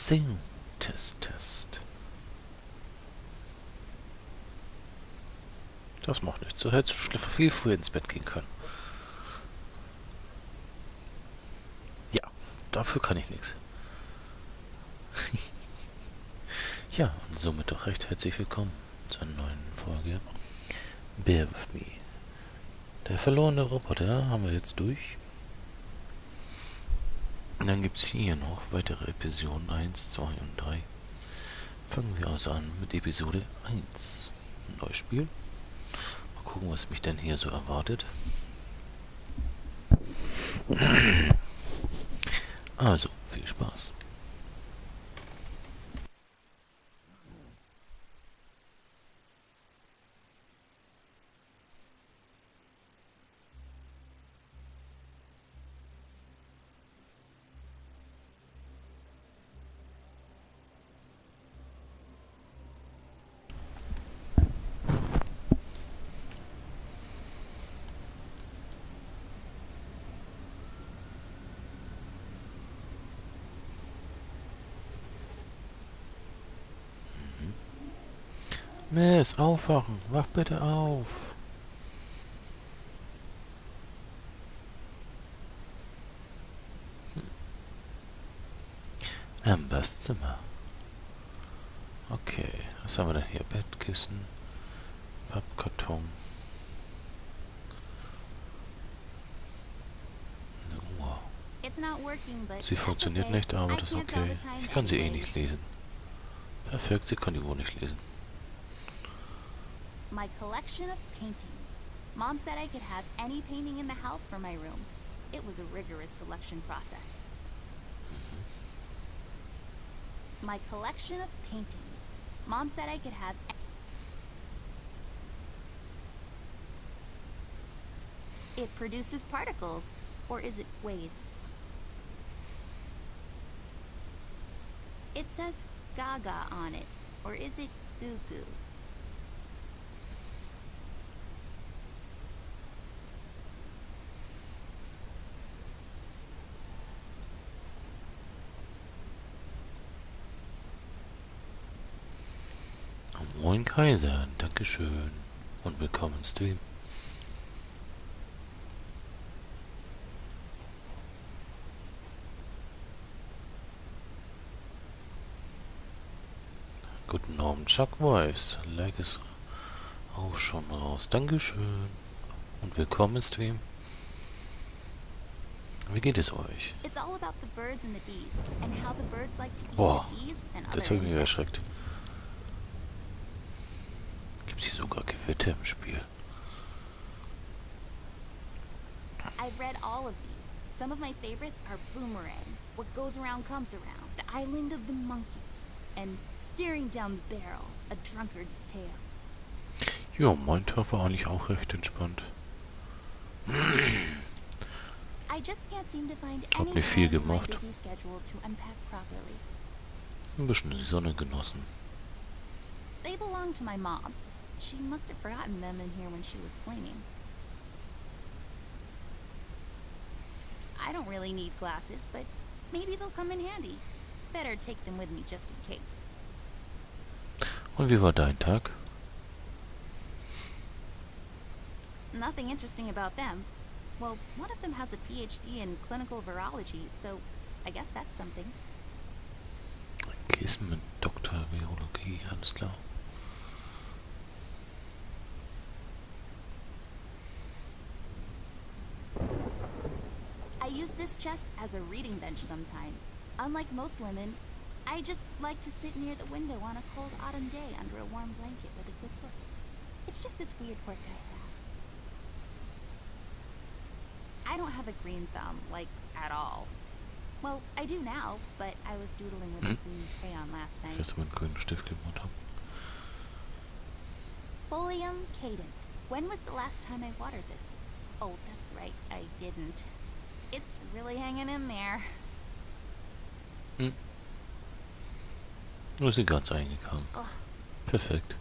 So, Test. Das macht nichts. So hättest du viel früher ins Bett gehen können. Ja, dafür kann ich nichts. Ja, und somit doch recht herzlich willkommen zu einer neuen Folge Bear With Me. Der verlorene Roboter haben wir jetzt durch. Und dann gibt es hier noch weitere Episoden 1, 2 und 3. Fangen wir also an mit Episode 1. Ein neues Spiel. Mal gucken, was mich denn hier so erwartet. Also, viel Spaß. Miss, aufwachen. Wach bitte auf. Ambers Zimmer. Okay, was haben wir denn hier? Bettkissen, Pappkarton, eine Uhr. Sie funktioniert nicht, aber das ist okay. Ich kann sie eh nicht lesen. Perfekt, sie kann die Uhr nicht lesen. My collection of paintings. Mom said I could have any painting in the house for my room. It was a rigorous selection process. My collection of paintings. Mom said I could have... It produces particles. Or is it waves? It says Gaga on it. Or is it Goo Goo? Moin Kaiser, Dankeschön und willkommen im Stream. Guten Abend, Chuck Wives. Like ist auch schon raus. Dankeschön und willkommen im Stream. Wie geht es euch? Boah, das habe ich mich erschreckt. Gibt es hier sogar Gewitter im Spiel? I've read all of these. Some of my favorites are Boomerang, What Goes Around Comes Around, The Island of the Monkeys, and Staring Down the Barrel, A Drunkard's Tale. Ja, mein Tag war eigentlich auch recht entspannt. I just can't seem to find Hab any nicht viel time in my gemacht. busy schedule to unpack properly. Ein bisschen die Sonne genossen. They belong to my mom. She must have forgotten them in here when she was cleaning. I don't really need glasses, but maybe they'll come in handy. Better take them with me just in case. Und wie war dein Tag? Nothing interesting about them. Well, one of them has a PhD in clinical virology, so I guess that's something. Ein Kissen mit Dr. Virologie, alles klar. I use this chest as a reading bench sometimes. Unlike most women, I just like to sit near the window on a cold autumn day under a warm blanket with a good book. It's just this weird quirk I have. I don't have a green thumb, like, at all. Well, I do now, but I was doodling with a green crayon last night. Gestern mit grünen Stift gemacht haben. Folium cadent. When was the last time I watered this? Oh, that's right, I didn't. It's really hanging in there. Nur ist sie ganz eingegangen. Ugh. Perfekt.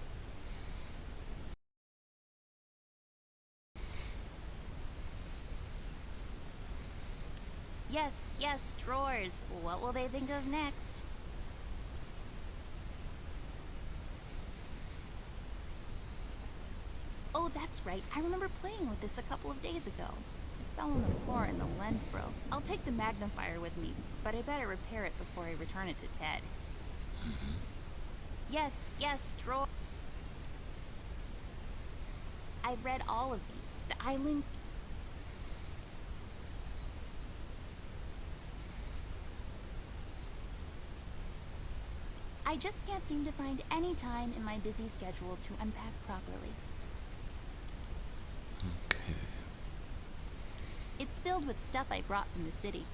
Yes, drawers. What will they think of next? Oh, that's right. I remember playing with this a couple of days ago. It fell on the floor and the lens broke. I'll take the magnifier with me, but I better repair it before I return it to Ted. Yes, Troy. I've read all of these. I link. I just can't seem to find any time in my busy schedule to unpack properly. Okay. It's filled with stuff I brought from the city.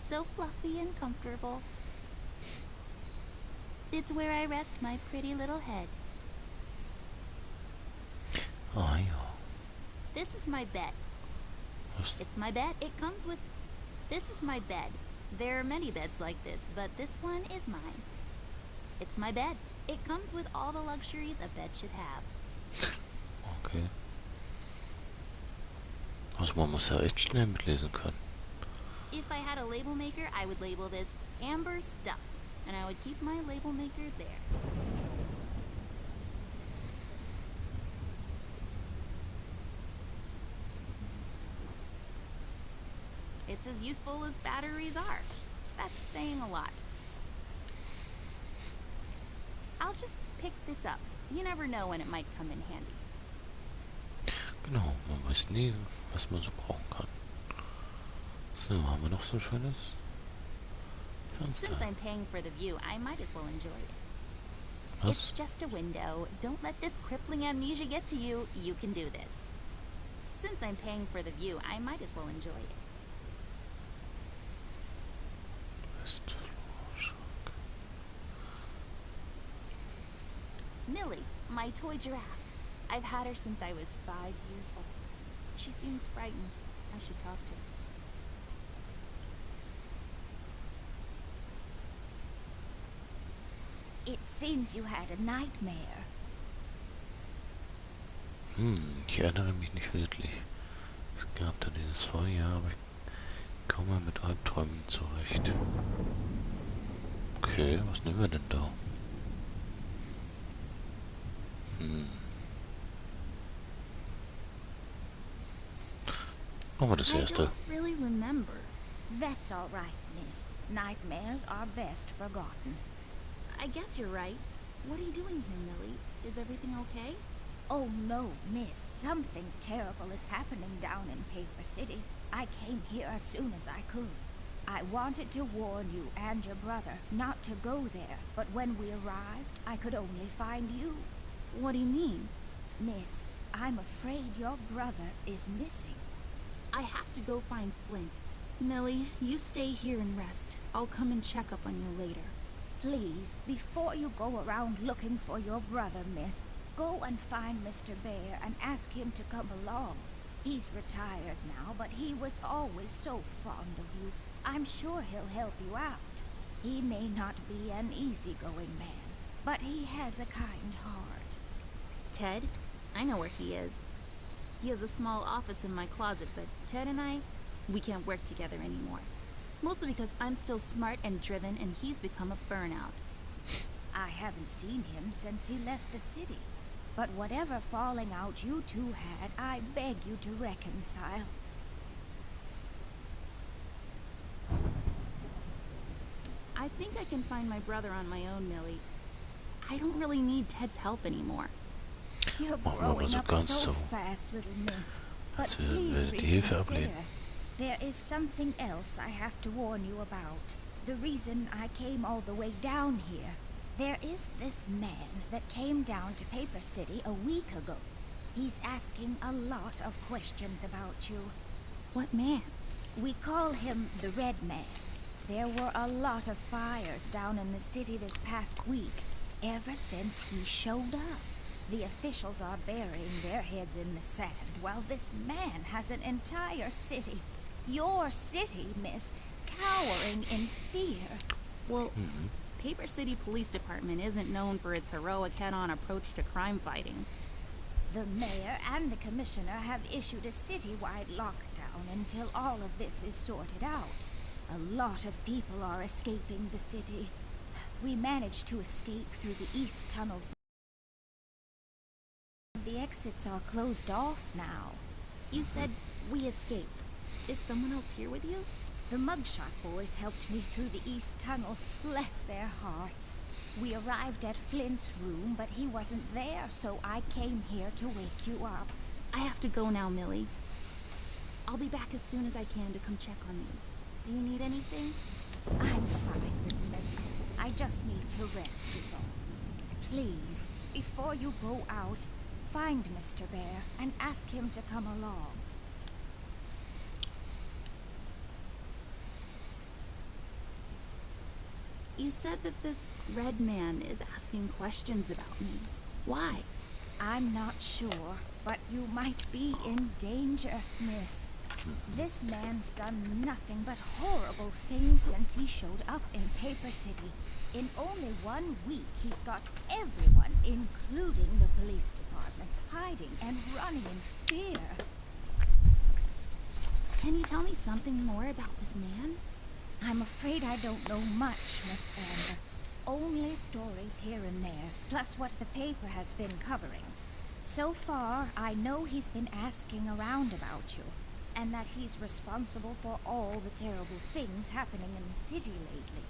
So fluffy and comfortable. It's where I rest my pretty little head. Ah ja. This is my bed. Was, It's my bed. It comes with... This is my bed. There are many beds like this, but this one is mine. It's my bed. It comes with all the luxuries a bed should have. okay. Also man muss ja echt schnell mitlesen können. If I had a label maker, I would label this Amber Stuff, and I would keep my label maker there. It's as useful as batteries are. That's saying a lot. I'll just pick this up. You never know when it might come in handy. Genau, man weiß nie, was man so brauchen kann. So, haben wir noch so ein schönes Fenster? Since I'm paying for the view, I might as well enjoy it. Was? It's just a window. Don't let this crippling amnesia get to you. You can do this. Since I'm paying for the view, I might as well enjoy it. Westflurschrank. Millie, my toy giraffe. I've had her since I was 5 years old. She seems frightened. I should talk to her. It seems you had a nightmare. Ich erinnere mich nicht wirklich. Es gab da dieses Feuer, aber ich komme mit Albträumen zurecht. Okay, was nehmen wir denn da? Machen wir das I erste. don't really remember. That's all right, miss. Nightmares are best forgotten. I guess you're right. What are you doing here, Millie? Is everything okay? Oh no, miss. Something terrible is happening down in Paper City. I came here as soon as I could. I wanted to warn you and your brother not to go there, but when we arrived, I could only find you. What do you mean? Miss, I'm afraid your brother is missing. I have to go find Flint. Millie, you stay here and rest. I'll come and check up on you later. Please, before you go around looking for your brother, miss, go and find Mr. Bear and ask him to come along. He's retired now, but he was always so fond of you. I'm sure he'll help you out. He may not be an easygoing man, but he has a kind heart. Ted? I know where he is. He has a small office in my closet, but Ted and I, we can't work together anymore. Mostly because I'm still smart and driven and he's become a burnout. I haven't seen him since he left the city. But whatever falling out you two had, I beg you to reconcile. I think I can find my brother on my own, Millie. I don't really need Ted's help anymore. You're Machen wir growing mal so up ganz so so, fast, little miss. But als please wir die Hilfe reconsider. ablehnen. There is something else I have to warn you about. The reason I came all the way down here. There is this man that came down to Paper City a week ago. He's asking a lot of questions about you. What man? We call him the Red Man. There were a lot of fires down in the city this past week, ever since he showed up. The officials are burying their heads in the sand, while this man has an entire city, your city, miss, cowering in fear. Well, Paper City Police Department isn't known for its heroic head-on approach to crime fighting. The mayor and the commissioner have issued a citywide lockdown until all of this is sorted out. A lot of people are escaping the city. We managed to escape through the east tunnels exits are closed off now. You said we escaped. Is someone else here with you? The mugshot boys helped me through the east tunnel. Bless their hearts. We arrived at Flint's room, but he wasn't there, so I came here to wake you up. I have to go now, Millie. I'll be back as soon as I can to come check on you. Do you need anything? I'm fine, little miss. I just need to rest is all. Please, before you go out, find Mr. Bear and ask him to come along. You said that this red man is asking questions about me. Why? I'm not sure, but you might be in danger, miss. This man's done nothing but horrible things since he showed up in Paper City. In only 1 week, he's got everyone, including the police department, hiding and running in fear. Can you tell me something more about this man? I'm afraid I don't know much, Miss Amber. Only stories here and there, plus what the paper has been covering. So far, I know he's been asking around about you, and that he's responsible for all the terrible things happening in the city lately.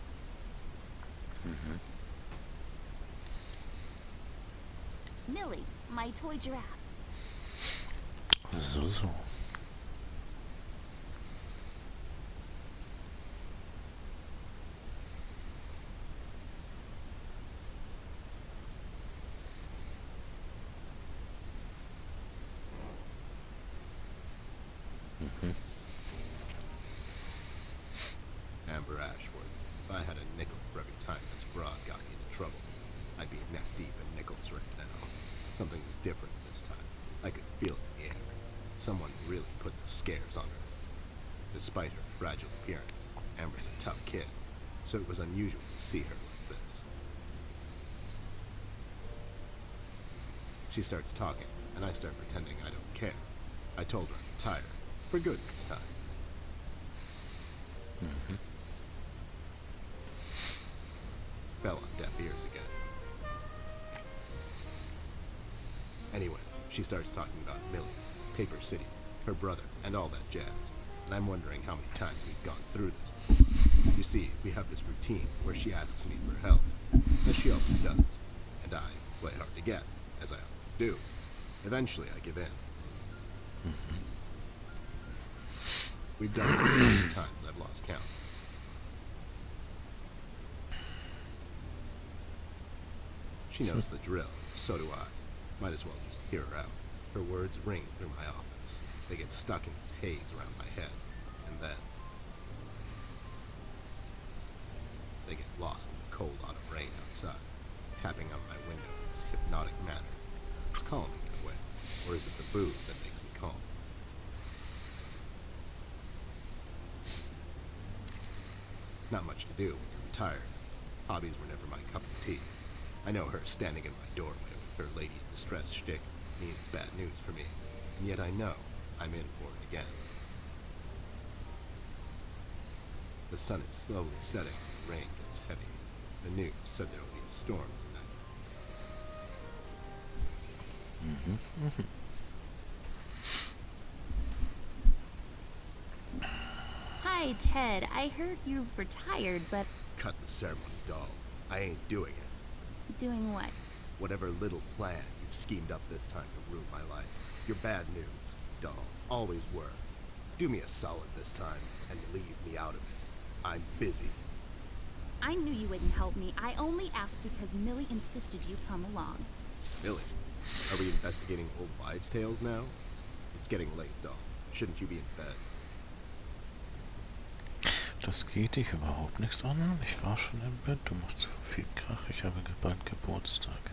Millie, my toy giraffe. So. Amber Ashworth. If I had a nickel for every time this broad got me into trouble, I'd be neck deep in nickels right now. Something was different this time. I could feel it in the air. Someone really put the scares on her. Despite her fragile appearance, Amber's a tough kid, so it was unusual to see her like this. She starts talking, and I start pretending I don't care. I told her I'm tired, for good this time. Fell on deaf ears again. Anyway, she starts talking about Millie, Paper City, her brother, and all that jazz. And I'm wondering how many times we've gone through this. You see, we have this routine where she asks me for help, as she always does. And I play hard to get, as I always do. Eventually, I give in. We've done this so many times I've lost count. She knows the drill, so do I. Might as well just hear her out. Her words ring through my office. They get stuck in this haze around my head. And then they get lost in the cold autumn rain outside, tapping on my window in this hypnotic manner. It's calming in a way. Or is it the booze that makes me calm? Not much to do when you're retired. Hobbies were never my cup of tea. I know her standing in my doorway with her lady in distress shtick means bad news for me, and yet I know I'm in for it again. The sun is slowly setting and the rain gets heavy. The news said there will be a storm tonight. Hi, Ted. I heard you've retired, but... Cut the ceremony, doll. I ain't doing it. Doing what? Whatever little plan you've schemed up this time to ruin my life. You're bad news, doll. Always were. Do me a solid this time and leave me out of it. I'm busy. I knew you wouldn't help me. I only asked because Millie insisted you come along. Millie? Are we investigating old wives' tales now? It's getting late, doll. Shouldn't you be in bed? Das geht dich überhaupt nichts an. Ich war schon im Bett. Du machst so viel Krach. Ich habe bald Geburtstag.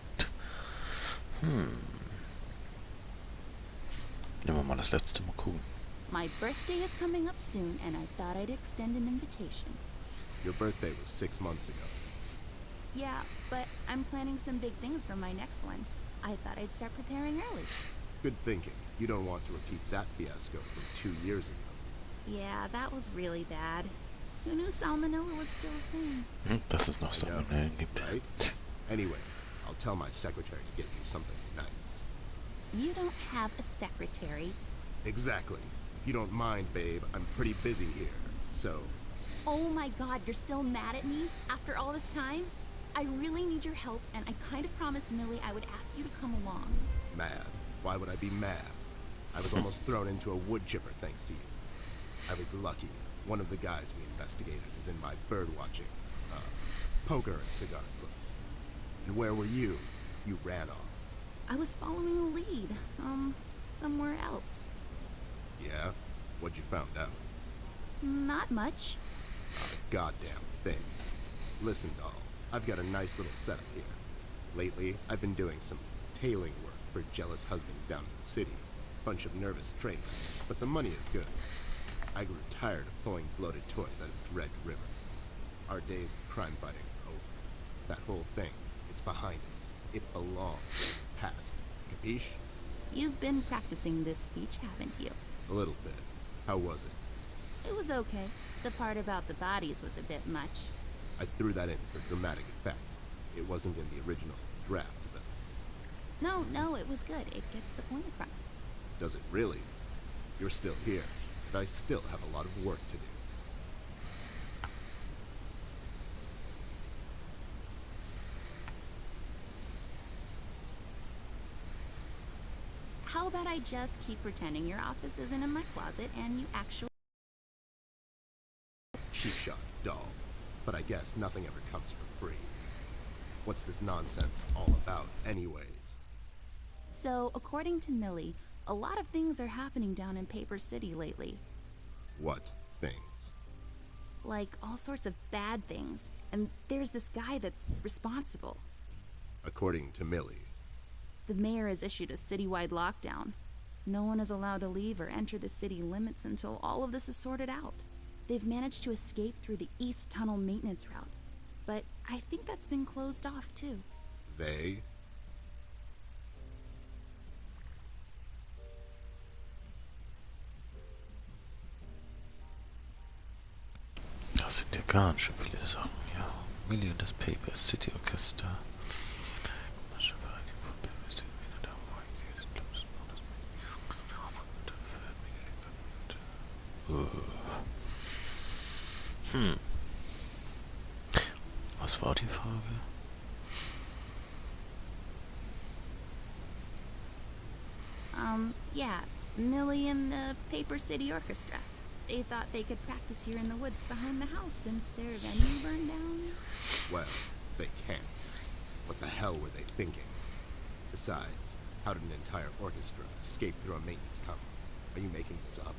Nehmen wir mal das letzte Mal gucken. My birthday is coming up soon, and I thought I'd extend an invitation. Your birthday was 6 months ago. Yeah, but I'm planning some big things for my next one. I thought I'd start preparing early. Good thinking. You don't want to repeat that fiasco from 2 years ago. Yeah, that was really bad. Who knew salmonella was still a thing? Dass es noch Salmonellen gibt. Right? Anyway, I'll tell my secretary to get you something nice. You don't have a secretary. Exactly. If you don't mind, babe, I'm pretty busy here, so... Oh my god, you're still mad at me after all this time? I really need your help, and I kind of promised Millie I would ask you to come along. Mad? Why would I be mad? I was almost thrown into a wood chipper thanks to you. I was lucky. One of the guys we investigated is in my birdwatching, poker and cigar club. And where were you? You ran off. I was following a lead, somewhere else. Yeah? What'd you found out? Not much. Not a goddamn thing. Listen, doll, I've got a nice little setup here. Lately, I've been doing some tailing work for jealous husbands down in the city. Bunch of nervous trainers, but the money is good. I grew tired of pulling bloated toys out of Dredge River. Our days of crime fighting are over. That whole thing, it's behind us. It belongs. Past. Capiche? You've been practicing this speech, haven't you? A little bit. How was it? It was okay. The part about the bodies was a bit much. I threw that in for dramatic effect. It wasn't in the original draft, though. No, it was good. It gets the point across. Does it really? You're still here, but I still have a lot of work to do. How about I just keep pretending your office isn't in my closet and you actually... Cheap shot, doll. But I guess nothing ever comes for free. What's this nonsense all about, anyways? So, according to Millie, a lot of things are happening down in Paper City lately. What things? Like, all sorts of bad things. And there's this guy that's responsible. According to Millie. The mayor has issued a citywide lockdown. No one is allowed to leave or enter the city limits until all of this is sorted out. They've managed to escape through the East Tunnel maintenance route. But I think that's been closed off, too. They? Das sind ja ganz schön viele Sachen, ja. Millie und das Paper City Orchester. Was war die Frage? Yeah, Millie and the Paper City Orchestra. They thought they could practice here in the woods behind the house since their venue burned down. Well, they can't. What the hell were they thinking? Besides, how did an entire orchestra escape through a maintenance tunnel? Are you making this up?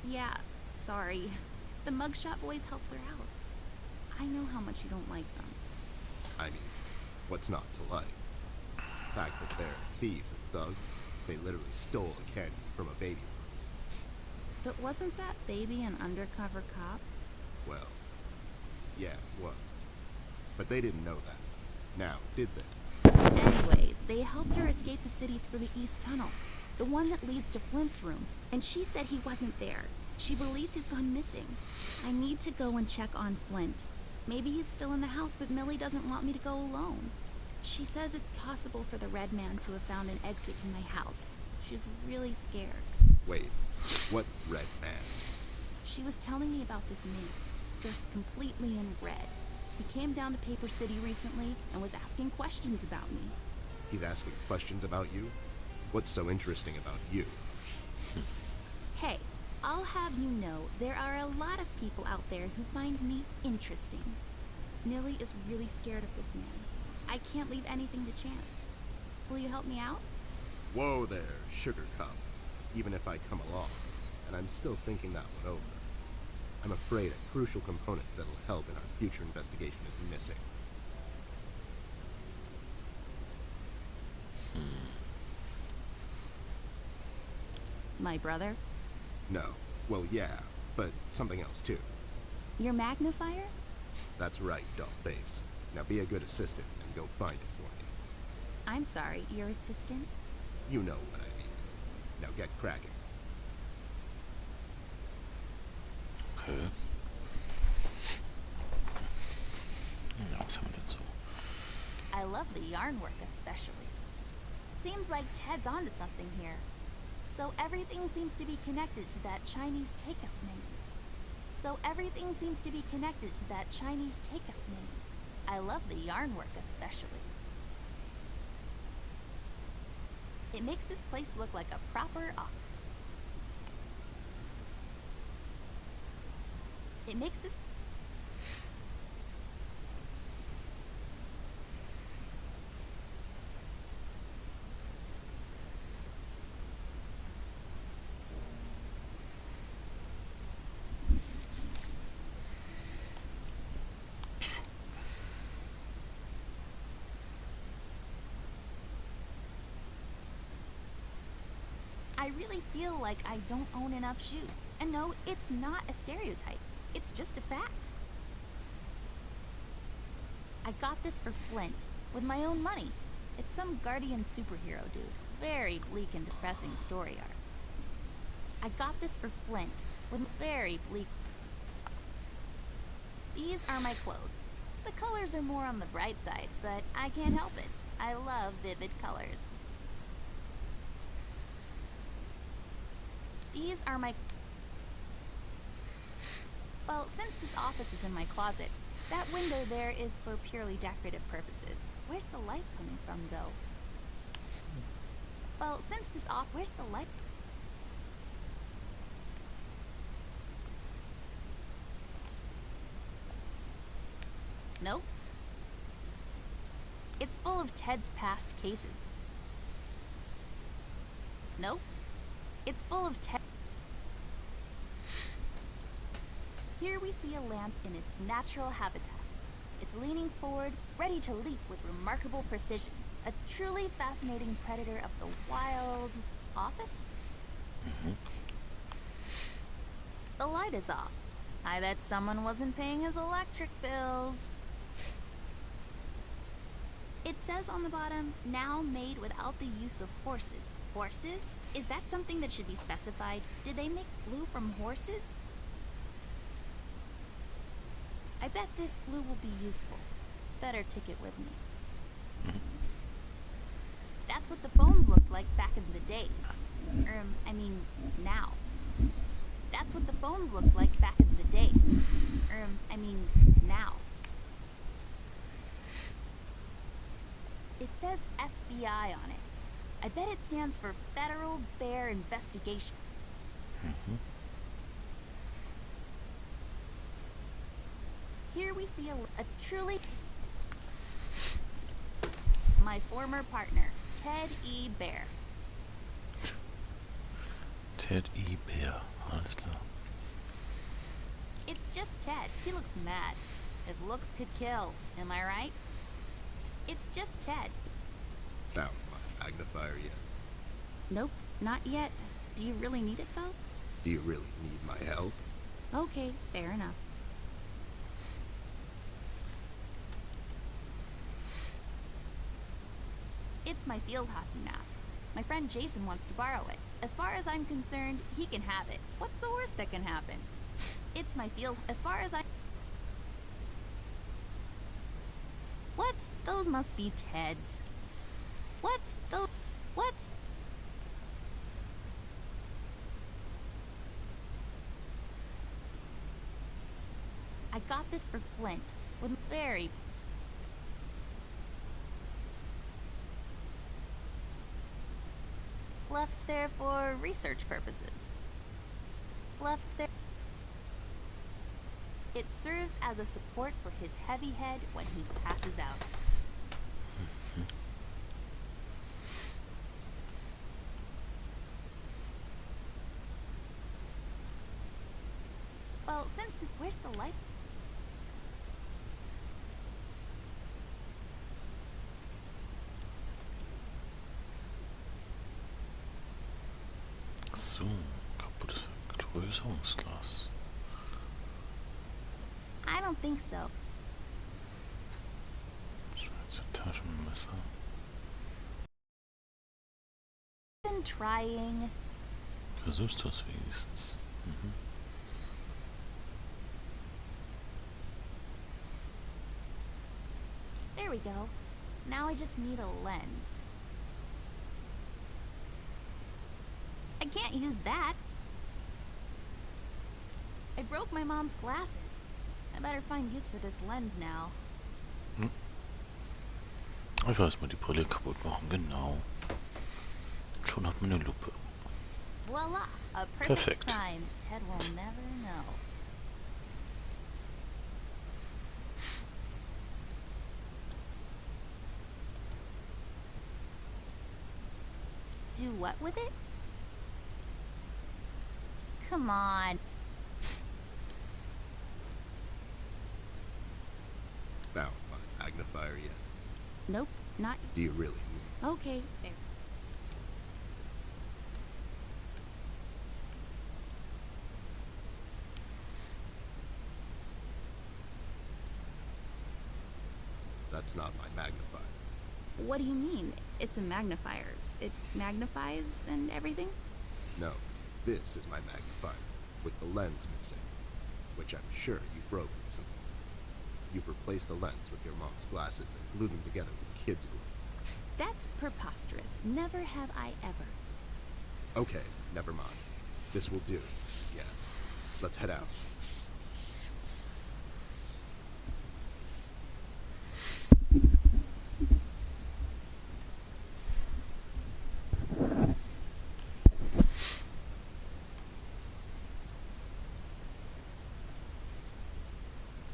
Yeah, sorry. The mugshot boys helped her out. I know how much you don't like them. I mean, what's not to like? The fact that they're thieves and thugs, they literally stole a candy from a baby once. But wasn't that baby an undercover cop? Well, yeah, it was. But they didn't know that. Now, did they? Anyways, they helped her escape the city through the East Tunnel, the one that leads to Flint's room, and she said he wasn't there. She believes he's gone missing. I need to go and check on Flint. Maybe he's still in the house, but Millie doesn't want me to go alone. She says it's possible for the Red Man to have found an exit to my house. She's really scared. Wait, what Red Man? She was telling me about this man, dressed completely in red. He came down to Paper City recently and was asking questions about me. He's asking questions about you? What's so interesting about you? Hey, I'll have you know there are a lot of people out there who find me interesting. Millie is really scared of this man. I can't leave anything to chance. Will you help me out? Whoa there, sugar cup. Even if I come along, and I'm still thinking that one over. I'm afraid a crucial component that'll help in our future investigation is missing. My brother? No. Well, yeah, but something else too. Your magnifier? That's right, Dollface. Now be a good assistant and go find it for me. I'm sorry, your assistant? You know what I mean. Now get cracking. Okay. Na, was haben wir denn so? I love the yarn work especially. seems like Ted's onto something here. So everything seems to be connected to that Chinese takeout menu. I love the yarn work especially. It makes this place look like a proper office. It makes this... I really feel like I don't own enough shoes. And no, it's not a stereotype. It's just a fact. I got this for Flint, with my own money. It's some guardian superhero dude. Very bleak and depressing story arc. I got this for Flint, with very bleak... These are my clothes. The colors are more on the bright side, but I can't help it. I love vivid colors. These are my... Well, since this office is in my closet, that window there is for purely decorative purposes. Where's the light coming from, though? Well, since this where's the light? Nope. It's full of Ted's past cases. Nope. It's full of Ted. Here we see a lamp in its natural habitat. It's leaning forward, ready to leap with remarkable precision. A truly fascinating predator of the wild... office? The light is off. I bet someone wasn't paying his electric bills. It says on the bottom, now made without the use of horses. Horses? Is that something that should be specified? Did they make glue from horses? I bet this glue will be useful. Better take it with me. That's what the phones looked like back in the days. I mean, now. That's what the phones looked like back in the days. I mean, now. It says FBI on it. I bet it stands for Federal Bear Investigation. Here we see a truly... My former partner, Ted E. Bear. Ted E. Bear, alles klar. It's just Ted. He looks mad. His looks could kill, am I right? It's just Ted. Found my magnifier yet? Nope, not yet. Do you really need it, though? Do you really need my help? Okay, fair enough. It's my field hockey mask. My friend Jason wants to borrow it. As far as I'm concerned, he can have it. What's the worst that can happen? It's my field... As far as I... What? Those must be Ted's. What? Those... What? I got this for Flint, with very... Left there for research purposes. Left there... It serves as a support for his heavy head when he passes out. Well, since this... Where's the light? So, kaputtes Vergrößerungsglas. I don't think so. Schweizer Taschenmesser. Been trying. Versuchst du es wenigstens. There we go. Now I just need a lens. I can't use that. I broke my mom's glasses. I better find use for this lens now. Einfach erstmal die Brille kaputt machen, genau. Und schon hat man eine Lupe. Voila! A perfect Perfekt. crime. Ted will never know. Do what with it? Come on. Found my magnifier yet? Nope, not. Do you really? Okay, there. That's not my magnifier. What do you mean? It's a magnifier. It magnifies and everything? No, this is my magnifier, with the lens missing, which I'm sure you broke recently. You've replaced the lens with your mom's glasses and glued them together with kids' glue. That's preposterous. Never have I ever. Okay, never mind. This will do. Yes. Let's head out.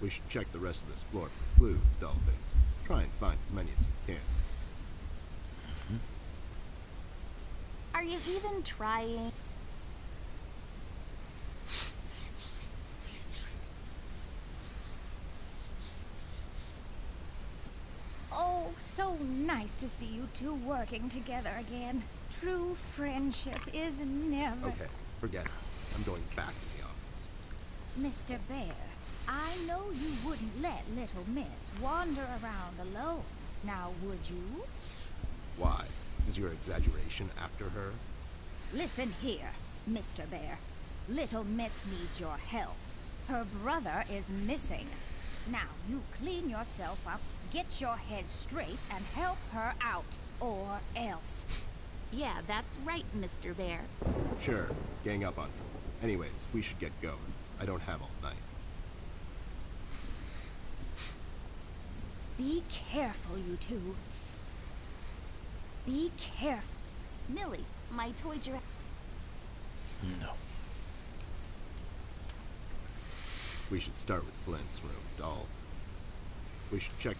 We should check the rest of this floor for clues, Dollface. Try and find as many as you can. Are you even trying? Oh, so nice to see you two working together again. True friendship is never... Okay, forget it. I'm going back to the office. Mr. Bear, I know you wouldn't let little Miss wander around alone. Now, would you? Why? Is your exaggeration after her? Listen here, Mr. Bear. Little Miss needs your help. Her brother is missing. Now, you clean yourself up, get your head straight, and help her out, or else. Yeah, that's right, Mr. Bear. Sure, gang up on me. Anyways, we should get going. I don't have all night. Be careful, you two. Be careful. Millie, my toy giraffe. No. We should start with Flint's room, doll. We should check...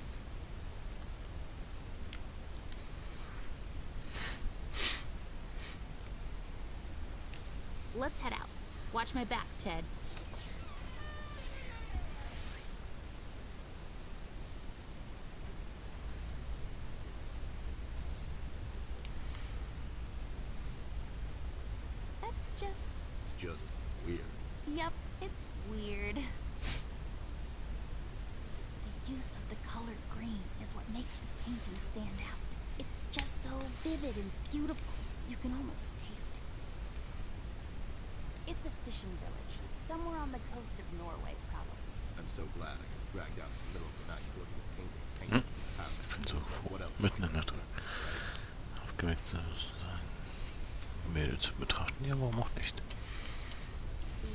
Let's head out. Watch my back, Ted. That's just... It's just weird. Yep, it's weird. The use of the color green is what makes this painting stand out. It's just so vivid and beautiful. You can almost taste it. It's a fishing village, somewhere on the coast of Norway, probably. I'm so glad I got dragged out in the middle of the night to look at the paintings hanging in the house. Ich bin so froh, What else? mitten in der Nacht aufgeweckt zu sein. Gemälde zu betrachten. Ja, warum auch nicht? The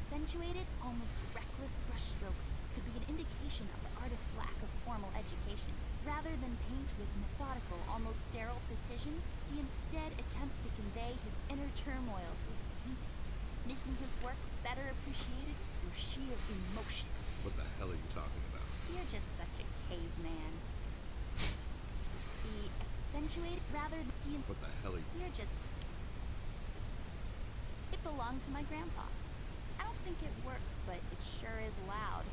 accentuated, almost reckless brushstrokes could be an indication of the artist's lack of formal education. Rather than paint with methodical, almost sterile precision, he instead attempts to convey his inner turmoil through his paintings, making his work better appreciated through sheer emotion. What the hell are you talking about? You're just such a caveman. The accentuated, rather than the... What the hell are you... You're just... It belonged to my grandpa. I don't think it works, but it sure is loud.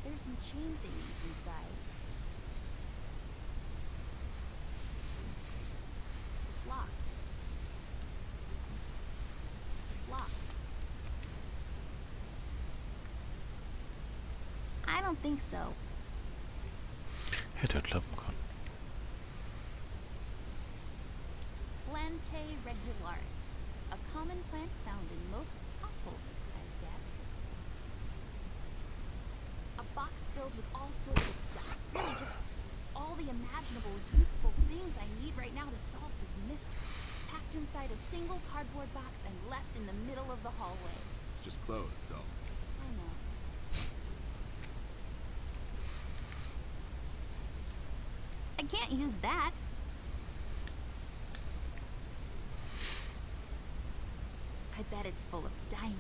There's some chain thingies inside. It's locked. It's locked. I don't think so. Hätte klappen können. Plantae regularis. A common plant found in most households, I guess. A box filled with all sorts of stuff. Really just all the imaginable, useful things I need right now to solve this mystery. packed inside a single cardboard box and left in the middle of the hallway. It's just clothes, though. I know. I can't use that. I bet it's full of diamonds.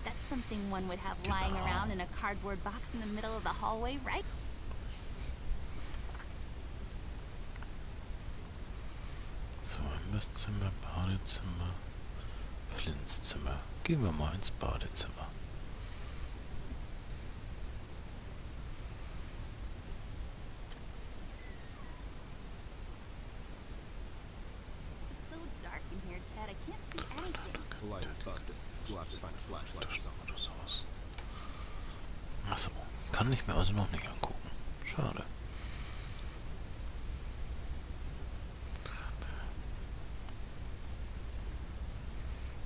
That's something one would have lying around in a cardboard box in the middle of the hallway, right? So, Imbeszimmer, Badezimmer, Flints Zimmer. Gehen wir mal ins Badezimmer. It's so dark in here, Ted. I can't see anything. The light is busted. We'll have to find a flashlight or something. Oder sowas. Achso, kann ich mir also noch nicht angucken. Schade.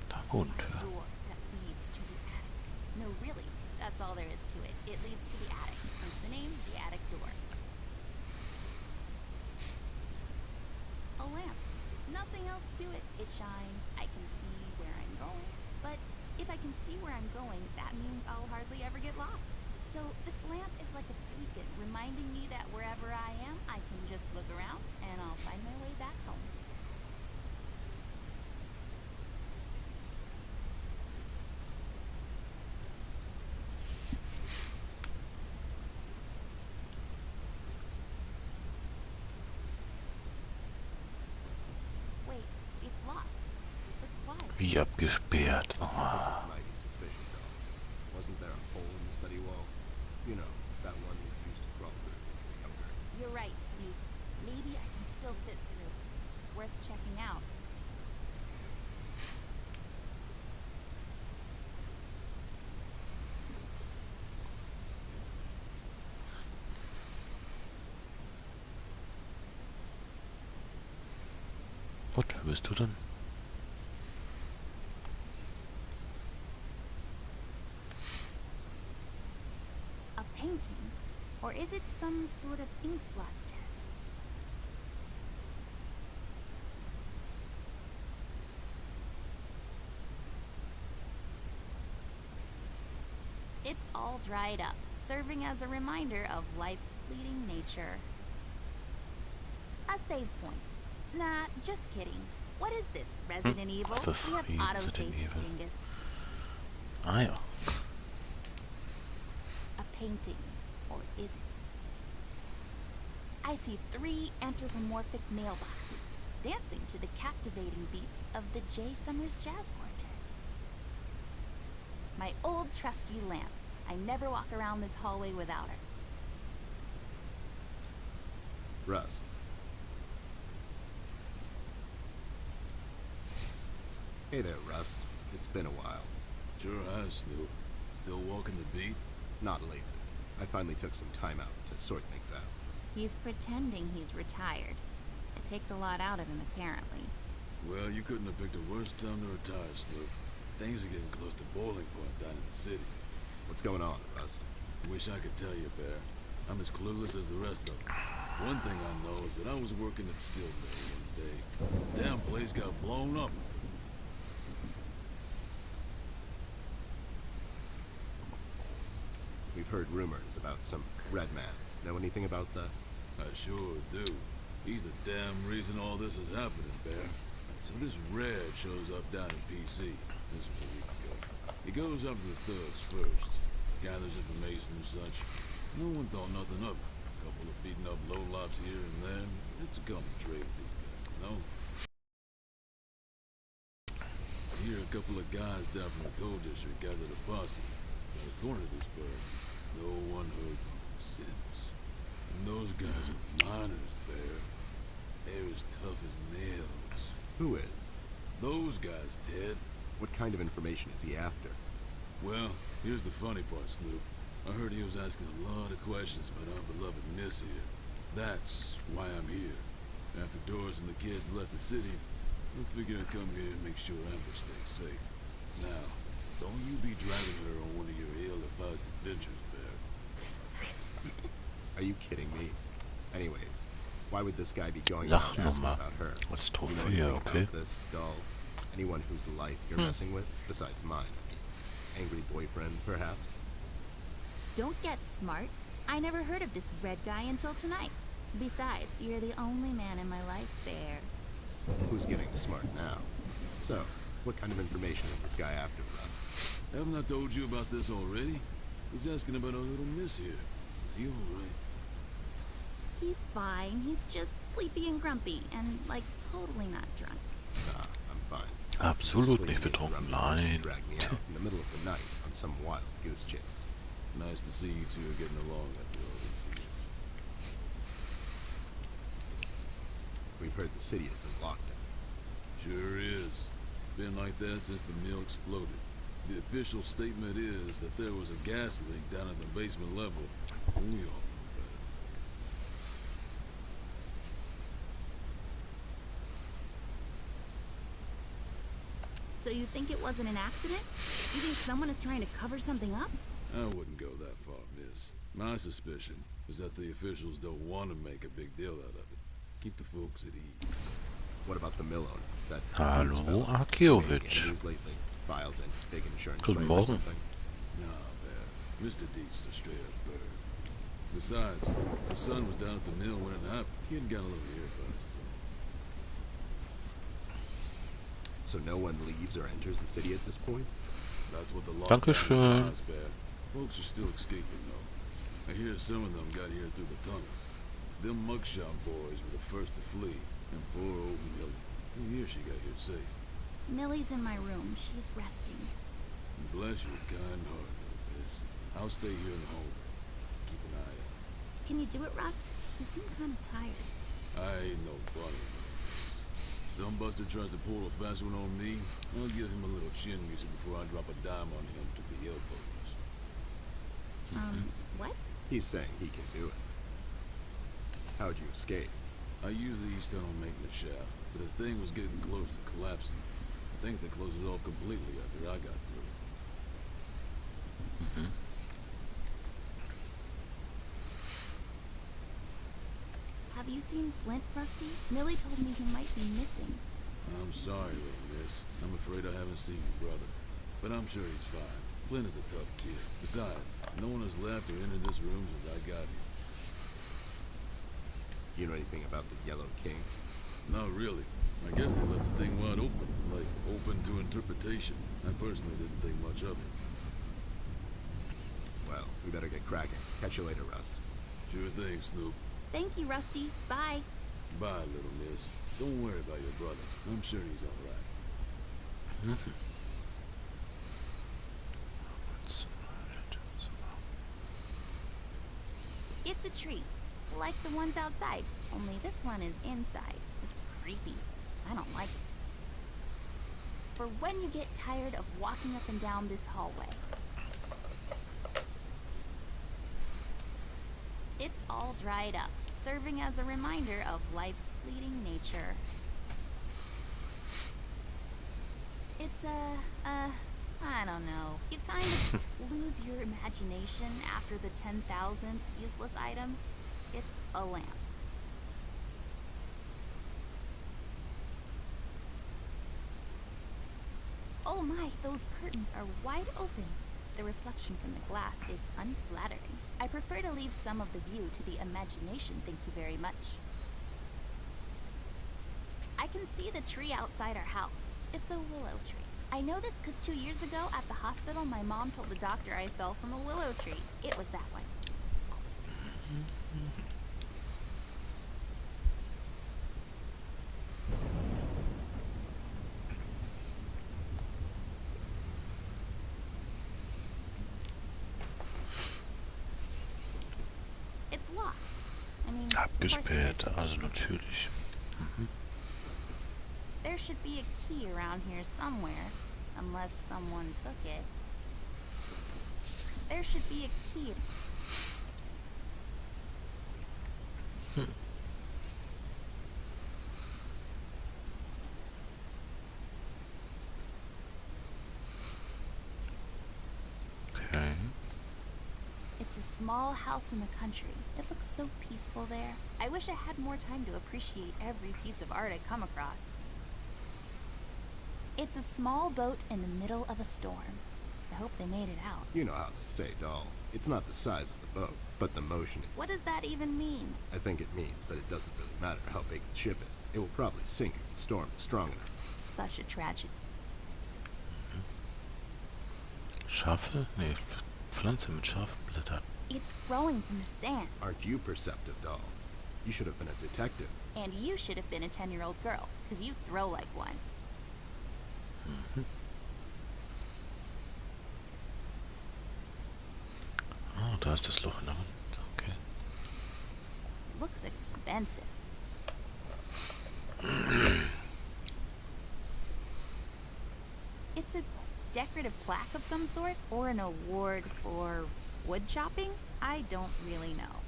Da Bodentür. Door that leads to the attic. No, really, that's all there is to it. It leads to the attic. Hence the name, the attic door. A lamp. Nothing else to it. It shines. I can see where I'm going. But if I can see where I'm going, that means I'll hardly ever get lost. So this lamp is like a beacon, reminding me that wherever I am, I can just look around and I'll find my way back home. Wait, it's locked. But why? Wie abgesperrt. This Oh. is mighty suspicious, though. Wasn't there a hole in the study wall? You know, that one we used to crawl through when we were younger. You're right, Snoop. Maybe I can still fit through. It's worth checking out. Und, wer bist du denn? A painting? Or is it some sort of ink blot test? It's all dried up, serving as a reminder of life's fleeting nature. A save point. Nah, just kidding. What is this, Resident Evil? was das We have Resident autosave, Evil? dingus. Ah ja. A painting, or is it? I see 3 anthropomorphic mailboxes dancing to the captivating beats of the J. Summers Jazz Quartet. My old trusty lamp. I never walk around this hallway without her. Rust. Hey there, Rust. It's been a while. Sure has, Snoop. Still walking the beat? Not lately. I finally took some time out to sort things out. He's pretending he's retired. It takes a lot out of him, apparently. Well, you couldn't have picked a worse time to retire, Snoop. Things are getting close to boiling point down in the city. What's going on, Rust? Wish I could tell you, Bear. I'm as clueless as the rest of them. One thing I know is that I was working at the steel mill one day. The damn place got blown up. We've heard rumors about some red man. Know anything about that? I sure do. He's the damn reason all this is happening, Bear. So this Red shows up down in PC. This was a week ago. He goes after the thugs first. Gathers information and such. No one thought nothing of it. A couple of beaten up lowlifes here and there. It's a common trade with these guys, you know? Here, a couple of guys down from the coal district gathered a posse. Got a corner of this bird. No one heard from them since. And those guys are miners, Bear. They're as tough as nails. Who is? Those guys, Ted. What kind of information is he after? Well, here's the funny part, Snoop. I heard he was asking a lot of questions about our beloved Miss here. That's why I'm here. After Doris and the kids left the city, I figured I'd come here and make sure Amber stays safe. Now, don't you be dragging her on one of your ill-advised adventures, Bear. Are you kidding me? Anyways, Why would this guy be going Lach around asking nochmal. about her? Als You know Trophäe, anything okay. about this doll? Anyone whose life you're messing with, besides mine? Angry boyfriend, perhaps? Don't get smart. I never heard of this red guy until tonight. Besides, you're the only man in my life, Bear. Who's getting smart now? So, what kind of information is this guy after, Russ? Haven't I told you about this already? He's asking about our little miss here. Is he alright? He's fine. He's just sleepy and grumpy and, like, totally not drunk. Nah, I'm fine. Absolut Sleepy nicht and betrunken, grumpy nein. dragged me out in the middle of the night on some wild goose chase. Nice to see you two are getting along after all these years. We've heard the city is in lockdown. Sure is. Been like that since the mill exploded. The official statement is that there was a gas leak down at the basement level. We all know better. So you think it wasn't an accident? You think someone is trying to cover something up? I wouldn't go that far, miss. My suspicion is that the officials don't want to make a big deal out of it. Keep the folks at ease. What about the mill owner? That Hallo, Hughes fellow? Akiovic. Made enemies lately? Filed any big insurance Guten claim or Morgen. something? Nah, man. Mr. Deet's a straight-up bird. Besides, the son was down at the mill when it happened. Kid got a little earbuds. So no one leaves or enters the city at this point? That's what the law Dankeschön. implies, Bear. Folks are still escaping, though. I hear some of them got here through the tunnels. Them mugshot boys were the first to flee, and poor old Millie. I hear she got here safe. Millie's in my room. She's resting. Bless your kind heart, little miss. I'll stay here in the hallway. Keep an eye out. Can you do it, Rust? You seem kind of tired. I ain't no bunny, little miss. Some buster tries to pull a fast one on me, I'll give him a little chin music before I drop a dime on him to the elbows. What? He's saying he can do it. How'd you escape? I used the east tunnel maintenance shaft, but the thing was getting close to collapsing. I think they closed it off completely after I got through. Have you seen Flint, Rusty? Millie told me he might be missing. I'm sorry, little miss. I'm afraid I haven't seen your brother. But I'm sure he's fine. Flint is a tough kid. Besides, no one has left or entered this room since I got here. You know anything about the Yellow King? Not really. I guess they left the thing wide open, like open to interpretation. I personally didn't think much of it. Well, we better get cracking. Catch you later, Rust. Sure thing, Snoop. Thank you, Rusty. Bye. Bye, little miss. Don't worry about your brother. I'm sure he's all right. It's a tree, like the ones outside, only this one is inside. It's creepy. I don't like it. For when you get tired of walking up and down this hallway. It's all dried up, serving as a reminder of life's fleeting nature. It's I don't know. You kind of lose your imagination after the 10,000th useless item. It's a lamp. Oh my, those curtains are wide open. The reflection from the glass is unflattering. I prefer to leave some of the view to the imagination, thank you very much. I can see the tree outside our house. It's a willow tree. I know this because 2 years ago at the hospital, my mom told the doctor I fell from a willow tree. It was that one. It's locked. I mean, of course it Abgesperrt, is. also natürlich. There should be a key around here somewhere, unless someone took it. There should be a key. Okay. It's a small house in the country. It looks so peaceful there. I wish I had more time to appreciate every piece of art I come across. It's a small boat in the middle of a storm. I hope they made it out. You know how they say, doll. It's not the size of the boat, but the motion. What does that even mean? I think it means that it doesn't really matter how big the ship is. It will probably sink if the storm is strong enough. Such a tragedy. Schafe? Nee, Pflanze mit scharfen Blättern. It's growing from the sand. Aren't you perceptive, doll? You should have been a detective. And you should have been a 10-year-old girl, because you throw like one. Oh, da ist das Loch in der Wand. Okay. Looks expensive. It's a decorative plaque of some sort, or an award for wood chopping? I don't really know.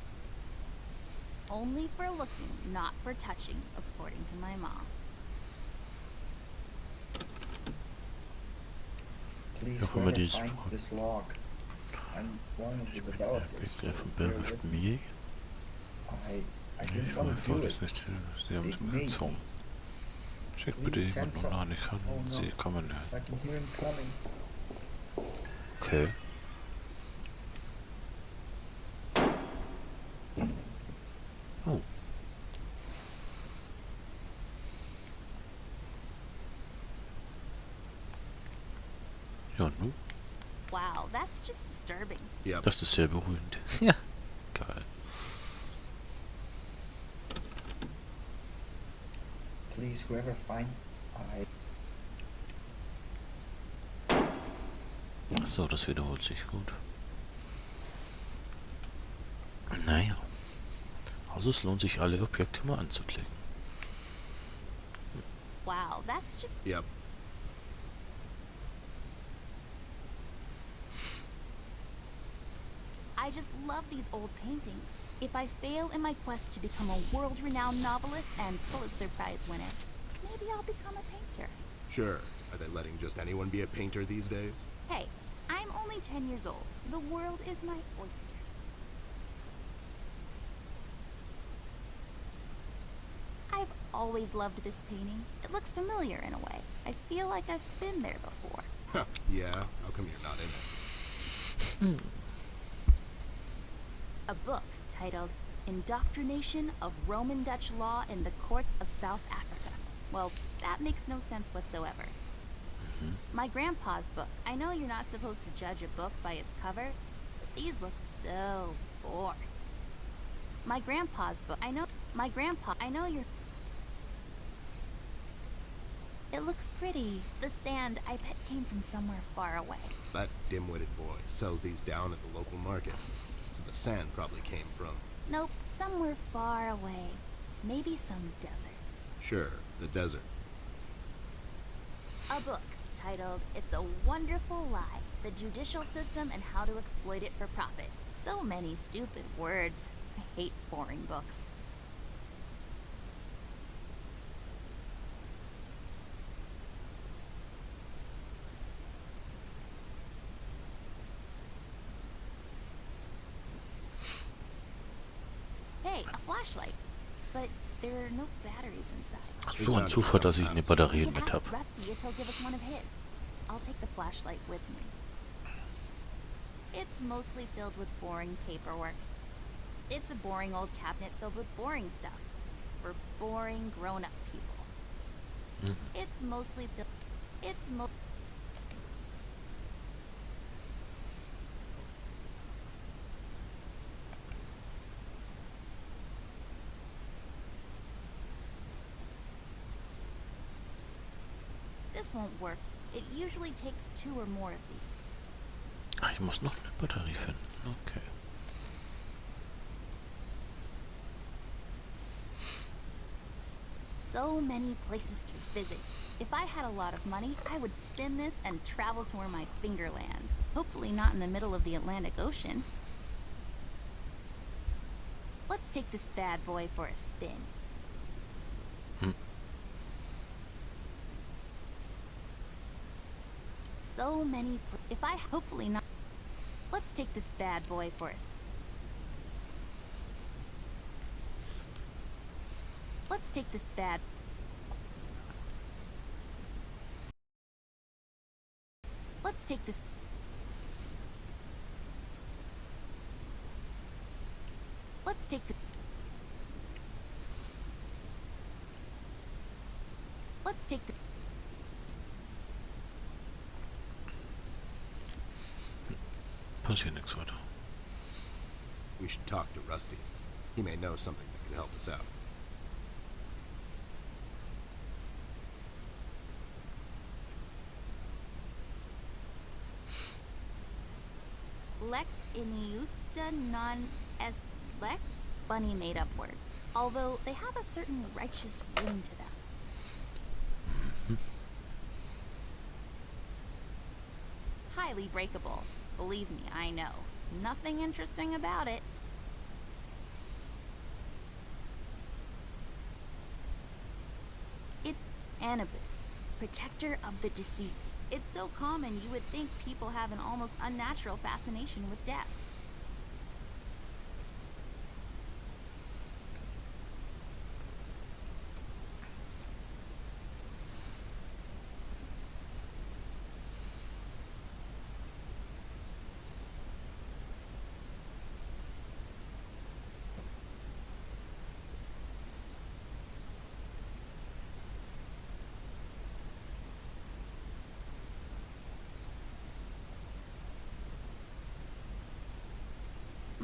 Only for looking, not for touching, according to my mom. Please Nog whoever maar deze finds voor- this log. I'm one of the developers. Ik blijf van Bear Berg with mit me. mir. I Nee, didn't voor want to voor do is it. nicht. Sie haben es They mir made gezwungen. Check bitte Please jemand send noch some. nach. Ich kann Oh no. sie kommen. I can hear him coming. Okay. Oh. Ja, nu. Wow, that's just disturbing. Yep. Das ist sehr beruhigend. Ja. Geil. Please whoever finds Achso, das wiederholt sich gut. Naja. Also es lohnt sich, alle Objekte mal anzuklicken. Wow, that's just... Yep. I just love these old paintings. If I fail in my quest to become a world-renowned novelist and Pulitzer Prize winner, maybe I'll become a painter. Sure. Are they letting just anyone be a painter these days? Hey, I'm only 10 years old. The world is my oyster. I've always loved this painting. It looks familiar in a way. I feel like I've been there before. Huh. Yeah? How come you're not in it? A book titled Indoctrination of Roman Dutch Law in the Courts of South Africa. Well, that makes no sense whatsoever. My grandpa's book. I know you're not supposed to judge a book by its cover, but these look so boring. My grandpa's book. I know you're... It looks pretty. The sand, I bet, came from somewhere far away. That dim-witted boy sells these down at the local market. So the sand probably came from... Nope, somewhere far away. Maybe some desert. Sure, the desert. A book titled It's a Wonderful Lie, The Judicial System and How to Exploit It for Profit. So many stupid words. I hate boring books. Hey, a flashlight. But there are no batteries inside. So ein Zufall, dass ich eine Batterie We can mit habe. ask Rusty if he'll give us one of his. I'll take the flashlight with me. It's mostly filled with boring paperwork. It's a boring old cabinet filled with boring stuff. For boring grown-up people. It's mostly filled... This won't work. It usually takes 2 or more of these. Ah, ich muss noch eine Batterie finden. Okay. So many places to visit. If I had a lot of money, I would spin this and travel to where my finger lands. Hopefully not in the middle of the Atlantic Ocean. Let's take this bad boy for a spin. So many if I hopefully not. Let's take this bad boy for a Let's take this bad. Let's take this. Let's take the. Let's take the. Passiert nichts weiter. We should talk to Rusty. He may know something that could help us out. Lex injusta non est lex? Bunny made up words. Although they have a certain righteous ring to them. Highly breakable. Believe me, I know. Nothing interesting about it. It's Anubis, protector of the deceased. It's so common you would think people have an almost unnatural fascination with death.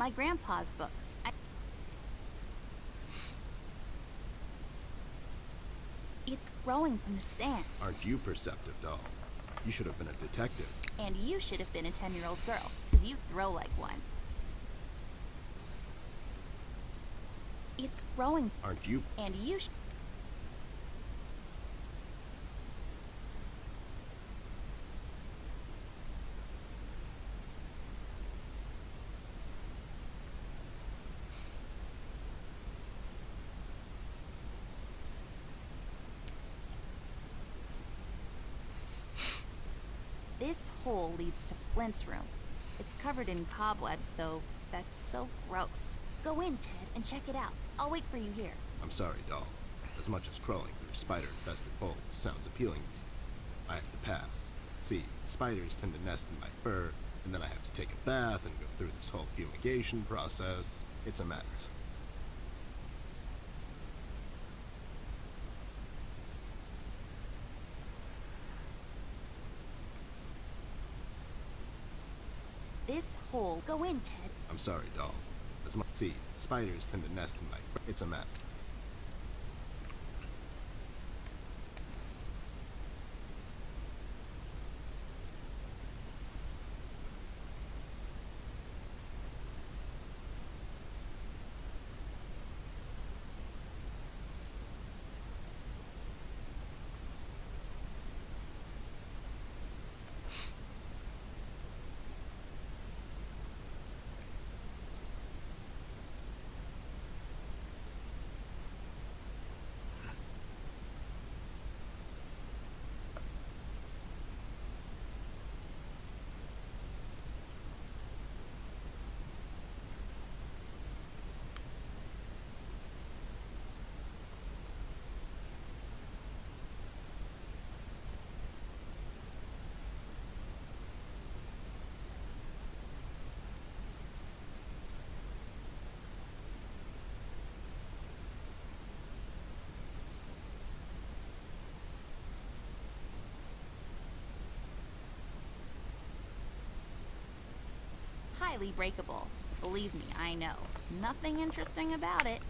My grandpa's books. It's growing from the sand. Aren't you perceptive, doll? You should have been a detective. And you should have been a 10-year-old girl, because you throw like one. It's growing. Aren't you? And you This hole leads to Flint's room. It's covered in cobwebs, though. That's so gross. Go in, Ted, and check it out. I'll wait for you here. I'm sorry, doll. As much as crawling through spider-infested holes sounds appealing to me, I have to pass. See, spiders tend to nest in my fur, and then I have to take a bath and go through this whole fumigation process. It's a mess. This hole. Go in, Ted. I'm sorry, doll. See, spiders tend to nest in my fur. It's a mess. Highly breakable. Believe me, I know. Nothing interesting about it.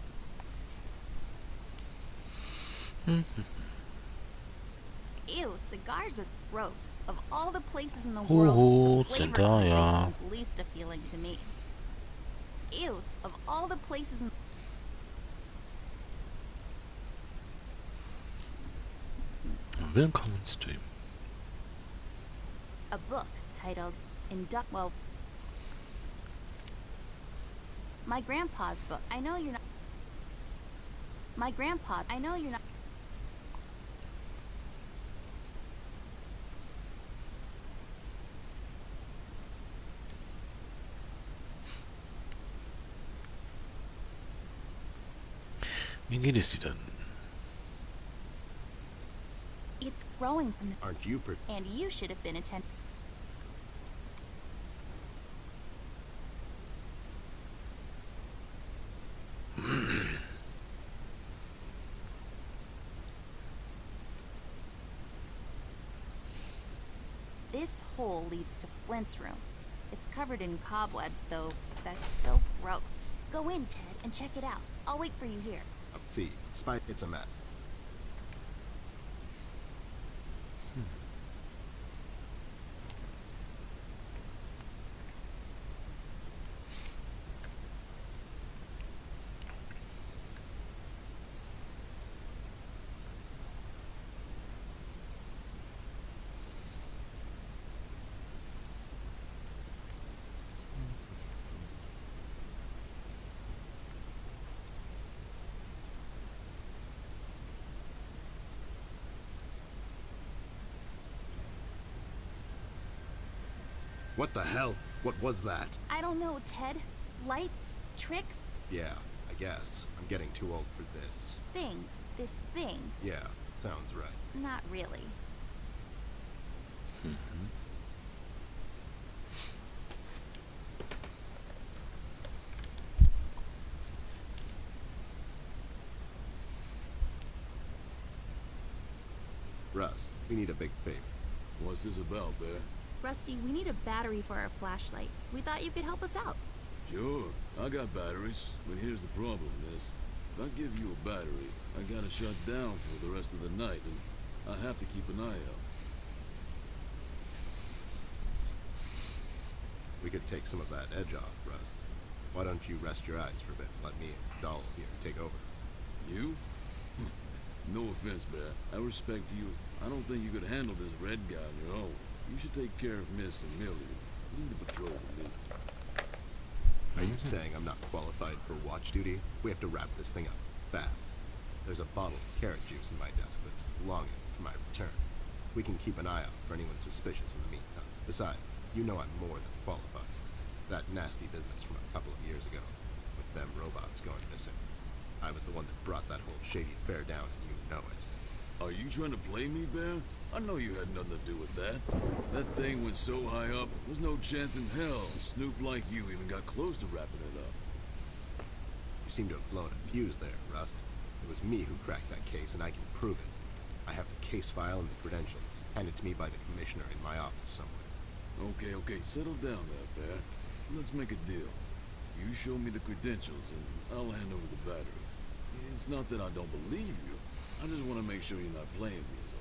Ew, cigars are gross. Of all the places in the world, the flavor country seems least appealing to me. Ew, of all the places in... Willkommen Stream. A book titled well, my grandpa's book. I know you're not... My grandpa, I know you're not... Wie geht es dir denn? It's growing from the... Aren't you And you should have been attending. This hole leads to Flint's room. It's covered in cobwebs, though. That's so gross. Go in, Ted, and check it out. I'll wait for you here. See, it's a mess. What the hell? What was that? I don't know, Ted. Lights? Tricks? Yeah, I guess. I'm getting too old for this. Thing. This thing. Yeah, sounds right. Not really. Rust, we need a big favor. What's this about, Bear? Rusty, we need a battery for our flashlight. We thought you could help us out. Sure, I got batteries, but here's the problem, miss. If I give you a battery, I gotta shut down for the rest of the night, and I have to keep an eye out. We could take some of that edge off, Rust. Why don't you rest your eyes for a bit and let me and Doll here take over? You? No offense, Bear. I respect you. I don't think you could handle this red guy on your own. You should take care of Miss and Millie. Leave the patrol to me. Are you saying I'm not qualified for watch duty? We have to wrap this thing up, fast. There's a bottle of carrot juice in my desk that's longing for my return. We can keep an eye out for anyone suspicious in the meantime. Besides, you know I'm more than qualified. That nasty business from a couple of years ago, with them robots going missing. I was the one that brought that whole shady affair down, and you know it. Are you trying to play me, Bear? I know you had nothing to do with that. That thing went so high up, there's no chance in hell a snoop like you even got close to wrapping it up. You seem to have blown a fuse there, Rust. It was me who cracked that case, and I can prove it. I have the case file and the credentials, handed to me by the commissioner in my office somewhere. Okay, settle down there, Bear. Let's make a deal. You show me the credentials, and I'll hand over the batteries. It's not that I don't believe you. I just want to make sure you're not playing me as all.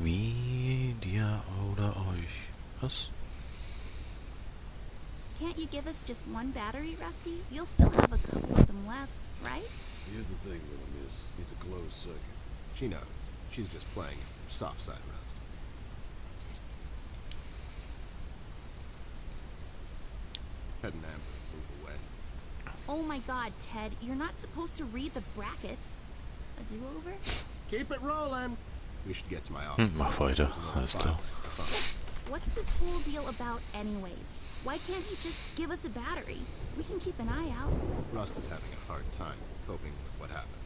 Wie dir oder euch. Was? Can't you give us just one battery, Rusty? You'll still have a couple of them left, right? Here's the thing, little miss. It's a closed circuit. She knows. She's just playing her soft side, Rust. Ted and Amber move away. Oh my god, Ted, you're not supposed to read the brackets. A do-over? Keep it rolling! We should get to my office. Mach weiter, alles klar. What's this whole deal about anyways? Why can't he just give us a battery? We can keep an eye out. Rust is having a hard time coping with what happened.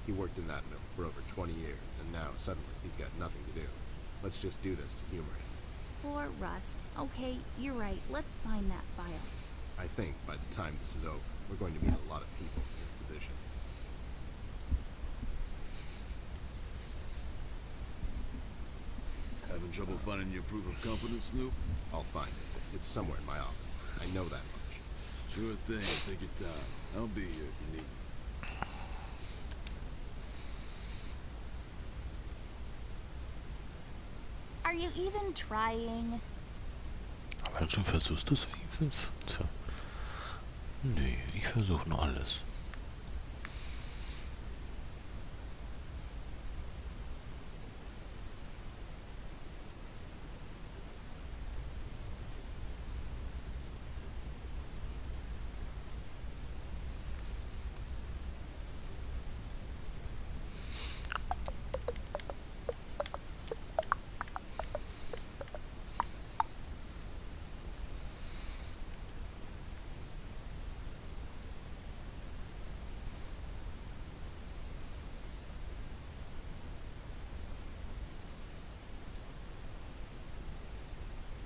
He worked in that mill for over 20 years, and now suddenly he's got nothing to do. Let's just do this to humor him. Poor Rust. Okay, you're right. Let's find that file. I think by the time this is over, we're going to meet a lot of people in his position. Having trouble finding your proof of competence, Snoop? I'll find it. It's somewhere in my office. I know that much. Sure thing. Take your time. I'll be here if you need me. Are you even trying? Aber du versuchst es wenigstens. Tja. Nee, ich versuche nur alles.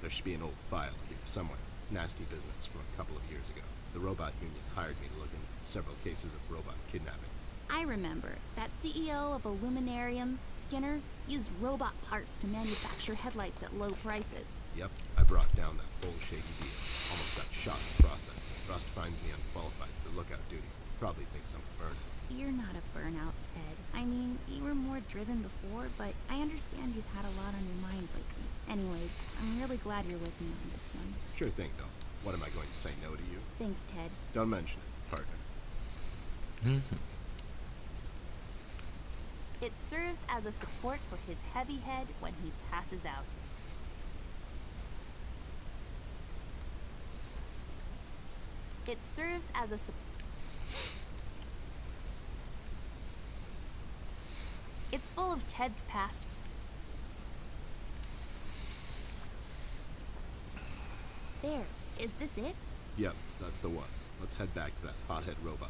There should be an old file here somewhere. Nasty business from a couple of years ago. The robot union hired me to look into several cases of robot kidnapping. I remember. That CEO of Illuminarium, Skinner, used robot parts to manufacture headlights at low prices. Yep, I brought down that whole shady deal. Almost got shot in the process. Rust finds me unqualified for lookout duty. Probably thinks I'm a burner. You're not a burnout, Ted. I mean, you were more driven before, but I understand you've had a lot on your mind lately. Anyways, I'm really glad you're with me on this one. Sure thing, doll. What am I going to say no to you? Thanks, Ted. Don't mention it, partner. It serves as a support for his heavy head when he passes out. It serves as a It's full of Ted's past. There. Is this it? Yep, that's the one. Let's head back to that hothead robot.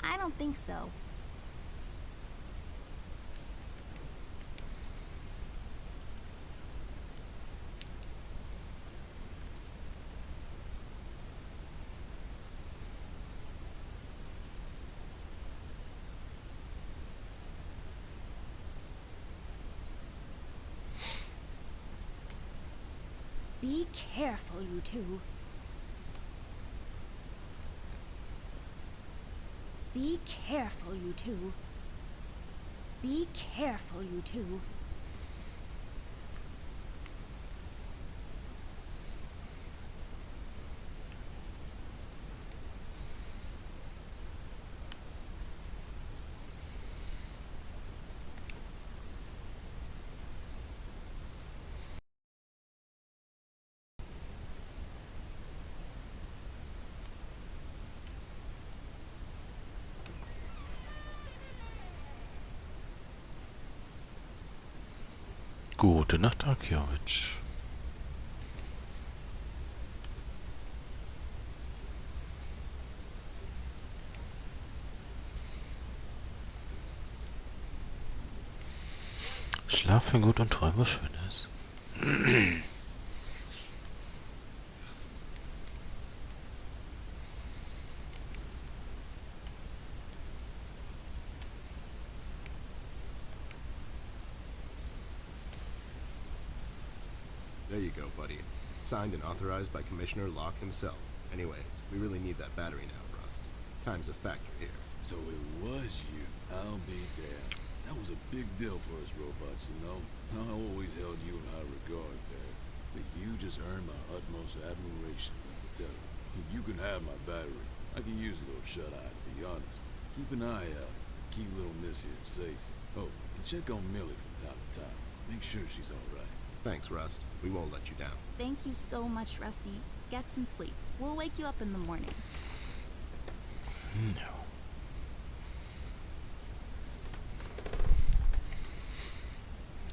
I don't think so. Be careful, you two. Be careful, you two. Be careful, you two. Gute Nacht, Akiovic. Schlafe gut und träume was Schönes. There you go, buddy. Signed and authorized by Commissioner Locke himself. Anyways, we really need that battery now, Rust. Time's a factor here. So it was you. I'll be damned. That was a big deal for us robots, you know? I always held you in high regard, Bear. But you just earned my utmost admiration, let me tell you. You can have my battery. I can use a little shut-eye, to be honest. Keep an eye out. Keep little Miss here safe. Oh, and check on Millie from time to time. Make sure she's all right. Thanks, Rust. We won't let you down. Thank you so much, Rusty. Get some sleep. We'll wake you up in the morning. No.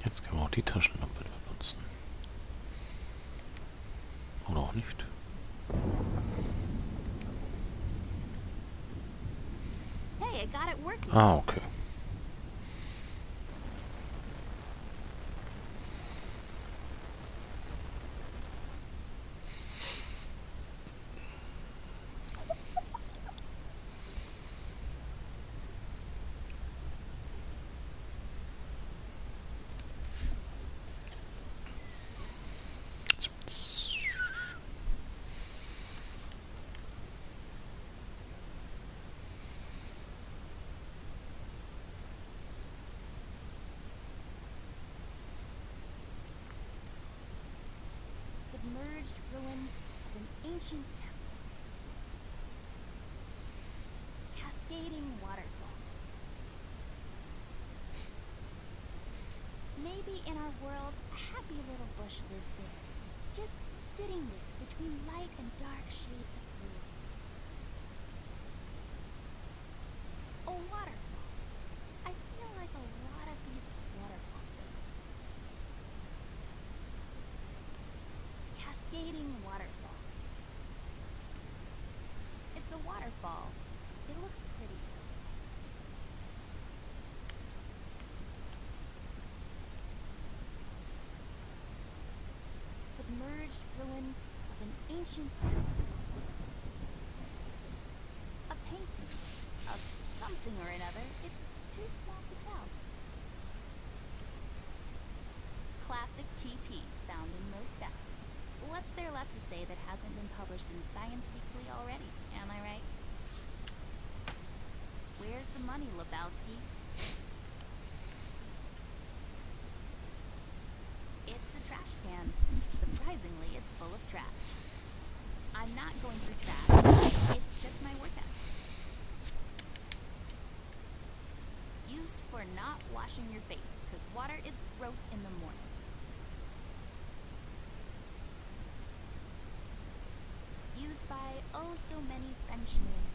Jetzt können wir auch die Taschenlampe benutzen. Oder auch nicht. Hey, I got it working. Ah, okay. Submerged ruins of an ancient temple. Cascading waterfalls. Maybe in our world, a happy little bush lives there. Just sitting there between light and dark shades of blue. A waterfall. demolished ruins of an ancient town. A painting of something or another. It's too small to tell. Classic TP found in most bathrooms. What's there left to say that hasn't been published in Science Weekly already? Am I right? Where's the money, Lebowski? It's a trash can. Surprisingly, it's full of trash. I'm not going through trash. It's just my workout. Used for not washing your face, because water is gross in the morning. Used by oh so many French maids.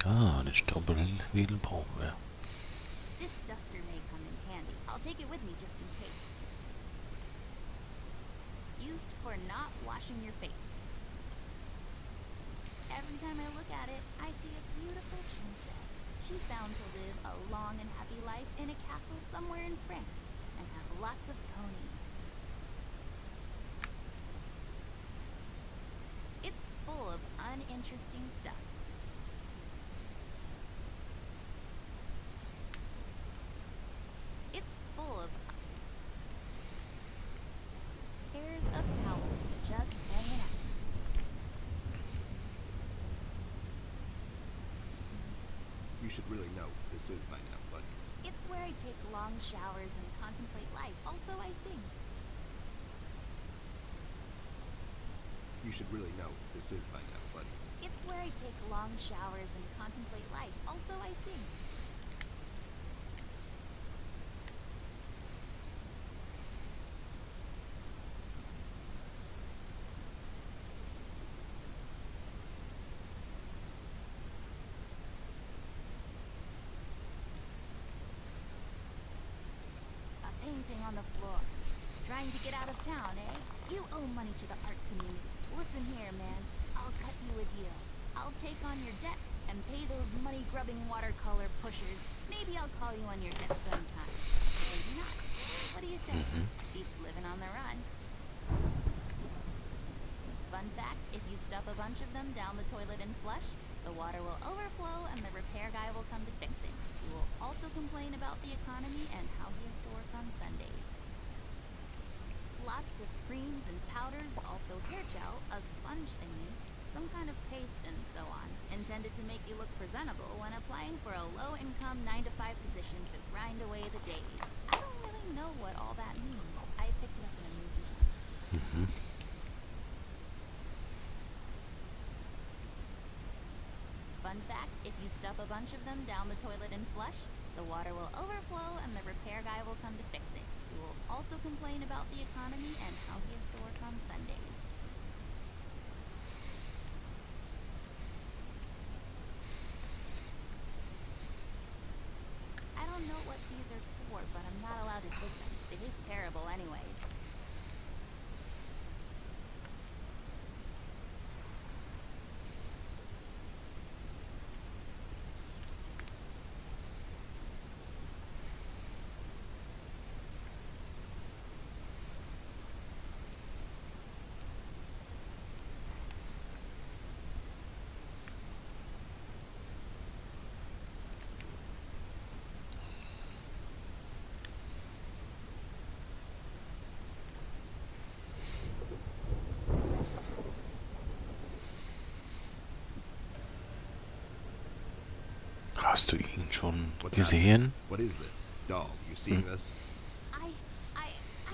Ja, den Staubwedel brauchen wir. This duster may come in handy. I'll take it with me just in case. Used for not washing your face. Every time I look at it, I see a beautiful princess. She's bound to live a long and happy life in a castle somewhere in France and have lots of ponies. It's full of uninteresting stuff. It's full of pairs of towels just hanging out. You should really know what this is by now, buddy. It's where I take long showers and contemplate life. Also, I sing. You should really know what this is by now, buddy. It's where I take long showers and contemplate life. Also, I sing. A painting on the floor. Trying to get out of town, eh? You owe money to the art community. Listen here, man. I'll cut you a deal. I'll take on your debt and pay those money-grubbing watercolor pushers. Maybe I'll call you on your debt sometime. Maybe not. What do you say? Beats living on the run. Fun fact, if you stuff a bunch of them down the toilet and flush, the water will overflow and the repair guy will come to fix it. He will also complain about the economy and how he has to work on Sundays. Lots of creams and powders, also hair gel, a sponge thingy, some kind of paste and so on, intended to make you look presentable when applying for a low-income 9-to-5 position to grind away the days. I don't really know what all that means. I picked it up in a movie once. Fun fact, if you stuff a bunch of them down the toilet and flush, the water will overflow and the repair guy will come to fix it. He will also complain about the economy and how he has to work on Sundays. I don't know what these are for, but I'm not allowed to take them. They taste terrible anyways. Hast du ihn schon What's gesehen? What is this? Doll, you seeing this? I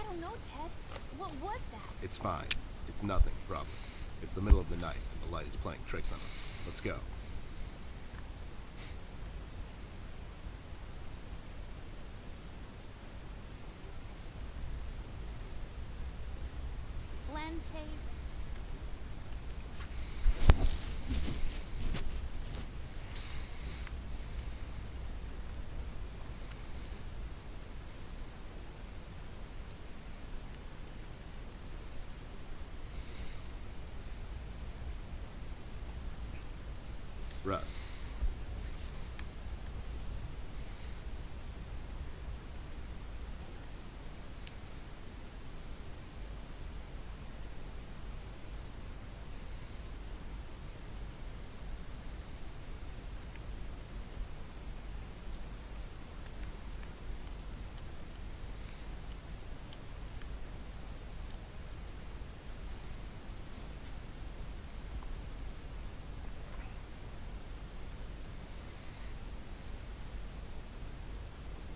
don't know, Ted. What was that? It's fine. It's nothing, probably. It's the middle of the night, and the light is playing tricks on us. Let's go. Lente. Russ.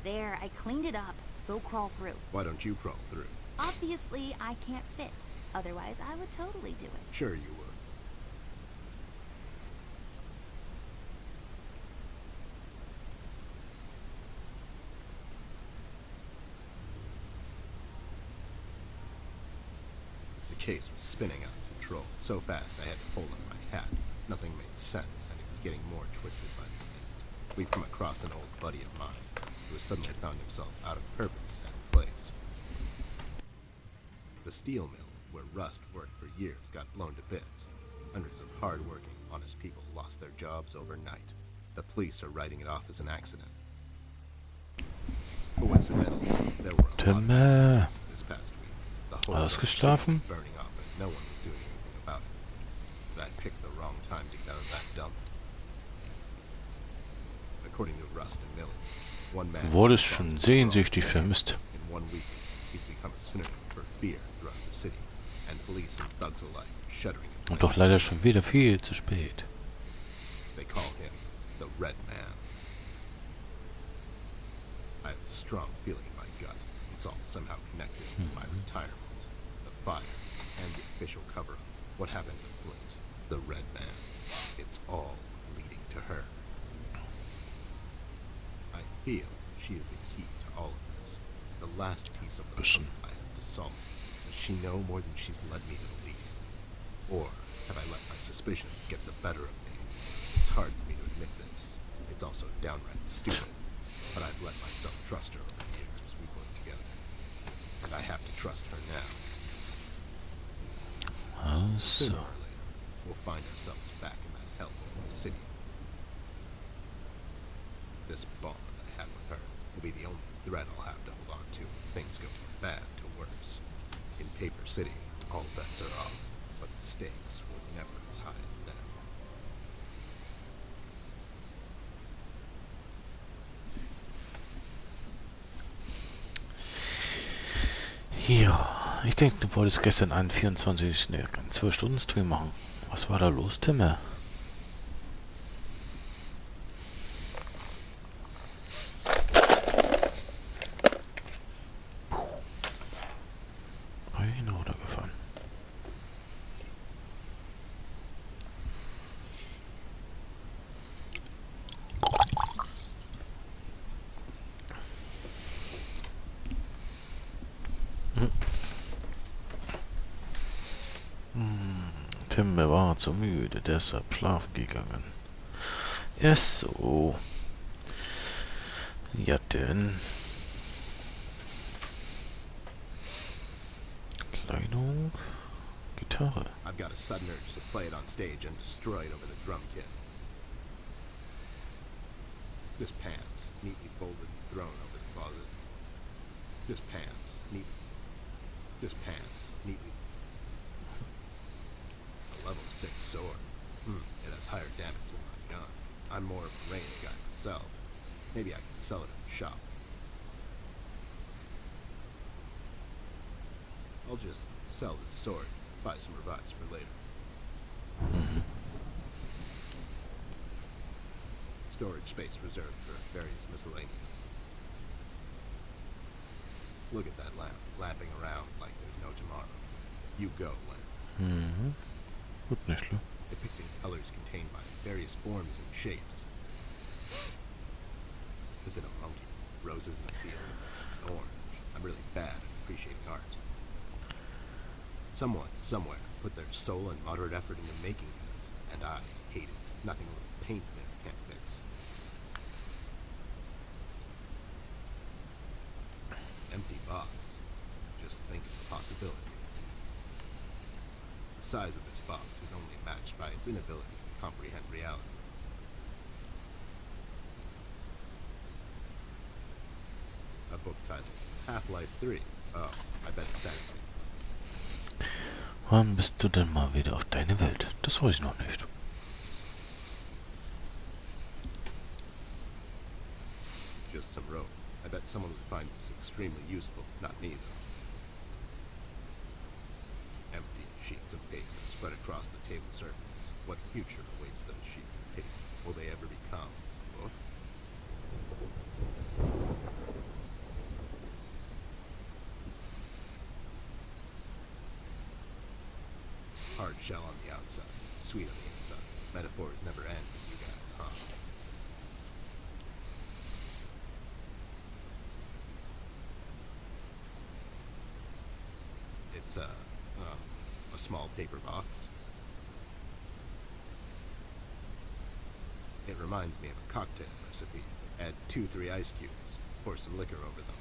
There, I cleaned it up. Go crawl through. Why don't you crawl through? Obviously, I can't fit. Otherwise, I would totally do it. Sure you would. The case was spinning out of control. So fast I had to hold on my hat. Nothing made sense, and it was getting more twisted by the minute. We've come across an old buddy of mine who has suddenly found himself out of purpose and place. The steel mill, where Rust worked for years, got blown to bits. Hundreds of hard-working, honest people lost their jobs overnight. The police are writing it off as an accident. Coincidentally, there were a lot of accidents this past week. The whole Ausgeschlafen? city was burning up, and no one was doing anything about it. Did I pick the wrong time to get out of that dump? According to Rust and Millie, one man Wurde schon sehnsüchtig vermisst. in 1 week, he's become a synonym for fear throughout the city, and police and thugs alike are shuddering at the Und doch leider schon wieder viel zu spät. They call him the Red Man. I have a strong feeling in my gut. It's all somehow connected with my retirement, the fire, and the official cover-up. What happened to Flint, the Red Man? It's all leading to her. I feel she is the key to all of this. The last piece of the puzzle I have to solve. Does she know more than she's led me to believe? Or have I let my suspicions get the better of me? It's hard for me to admit this. It's also downright stupid. But I've let myself trust her over the years we've worked together. And I have to trust her now. So. Sooner or later, we'll find ourselves back in that hellhole in the city. This bond I have with her will be the only thread I'll have to hold on to when things go from bad to worse. In Paper City, all bets are off, but the stakes were never as high as now. Ja, ich denke, du wolltest gestern einen 24, ne, einen 12-Stunden-Stream machen. Was war da los, Timme? Ein runtergefallen. Timme war zu müde, deshalb schlafen gegangen. Ja, so. Ja, denn. Kleidung. Gitarre. I've got a sudden urge to play it on stage and destroy it over the drum kit. This pants, neatly folded and thrown over the closet. This pants, neatly. A level 6 sword. It has higher damage than my gun. I'm more of a range guy myself. Maybe I can sell it in the shop. I'll just sell this sword, buy some revives for later. Storage space reserved for various miscellaneous. Look at that lamp, lapping around like there's no tomorrow. You go, lamp. Gut, nicht schlimm. Depicting colors contained by various forms and shapes. Is it a monkey? Roses in a field? An orange? I'm really bad at appreciating art. Someone, somewhere, put their soul and moderate effort into making this, and I hate it. Nothing a little paint there can't fix. Empty box. Just think of the possibility. The size of this box is only matched by its inability to comprehend reality. A book titled Half-Life 3. Oh, I bet it's fantasy. Wann bist du denn mal wieder auf deine Welt? Das weiß ich noch nicht. Just some rope. I bet someone would find this extremely useful. Not me, though. Empty sheets of paper spread across the table surface. What future awaits those sheets of paper? Will they ever become a book? hard shell on the outside, sweet on the inside. Metaphors never end with you guys, huh? It's a small paper box. It reminds me of a cocktail recipe. Add 2-3 ice cubes, pour some liquor over them,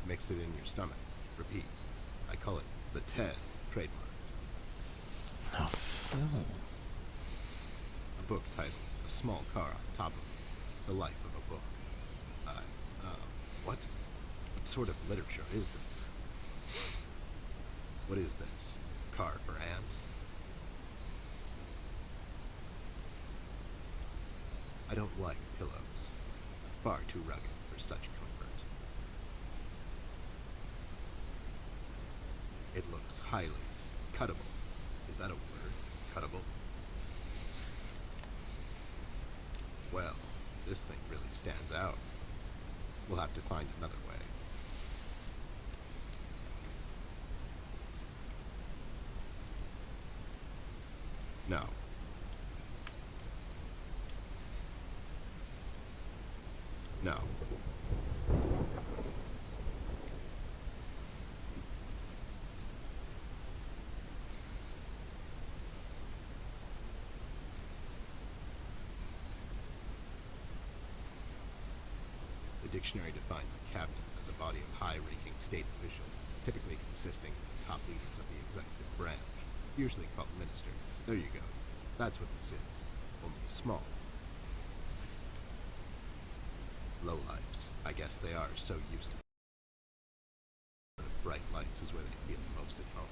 mix it in your stomach, repeat. I call it the TED trademark. Ach so. A book titled A Small Car on Top of It, The Life of a Book. What? What sort of literature is this? What is this? Car for ants? I don't like pillows. Far too rugged for such comfort. It looks highly cuttable. Is that a word? Cuttable? Well, this thing really stands out. We'll have to find another way. No. No. The dictionary defines a cabinet as a body of high-ranking state officials, typically consisting of the top leaders of the executive branch, usually called ministers. There you go. That's what this is, only small. Lowlifes. I guess they are so used to bright lights is where they feel most at home.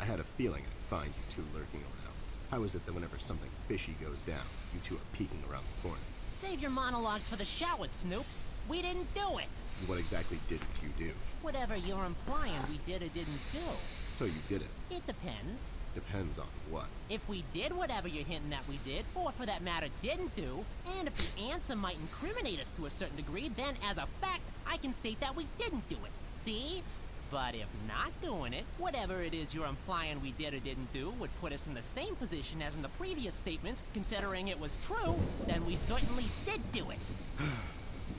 I had a feeling I'd find you two lurking around. How is it that whenever something fishy goes down, you two are peeking around the corner? Save your monologues for the shower, Snoop. We didn't do it. What exactly didn't you do? Whatever you're implying we did or didn't do. So you did it. It depends. Depends on what? If we did whatever you're hinting that we did, or for that matter didn't do, and if the answer might incriminate us to a certain degree, then as a fact, I can state that we didn't do it. See? But if not doing it, whatever it is you're implying we did or didn't do would put us in the same position as in the previous statement, considering it was true, then we certainly did do it.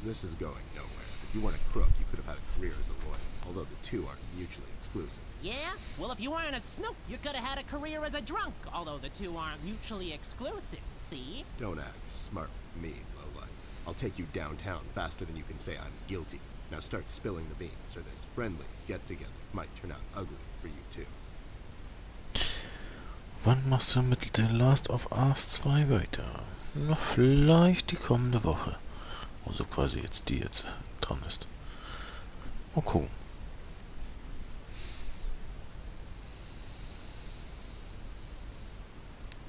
This is going nowhere. If you weren't a crook, you could have had a career as a lawyer, although the two aren't mutually exclusive. Yeah? Well, if you weren't a Snoop, you could have had a career as a drunk, although the two aren't mutually exclusive, see? Don't act smart with me, lowlife. I'll take you downtown faster than you can say I'm guilty. Now start spilling the beans, or this friendly get-together might turn out ugly for you too. Wann machst du mit The Last of Us 2 weiter? Na, vielleicht die kommende Woche. Also quasi jetzt die jetzt dran ist. Mal gucken.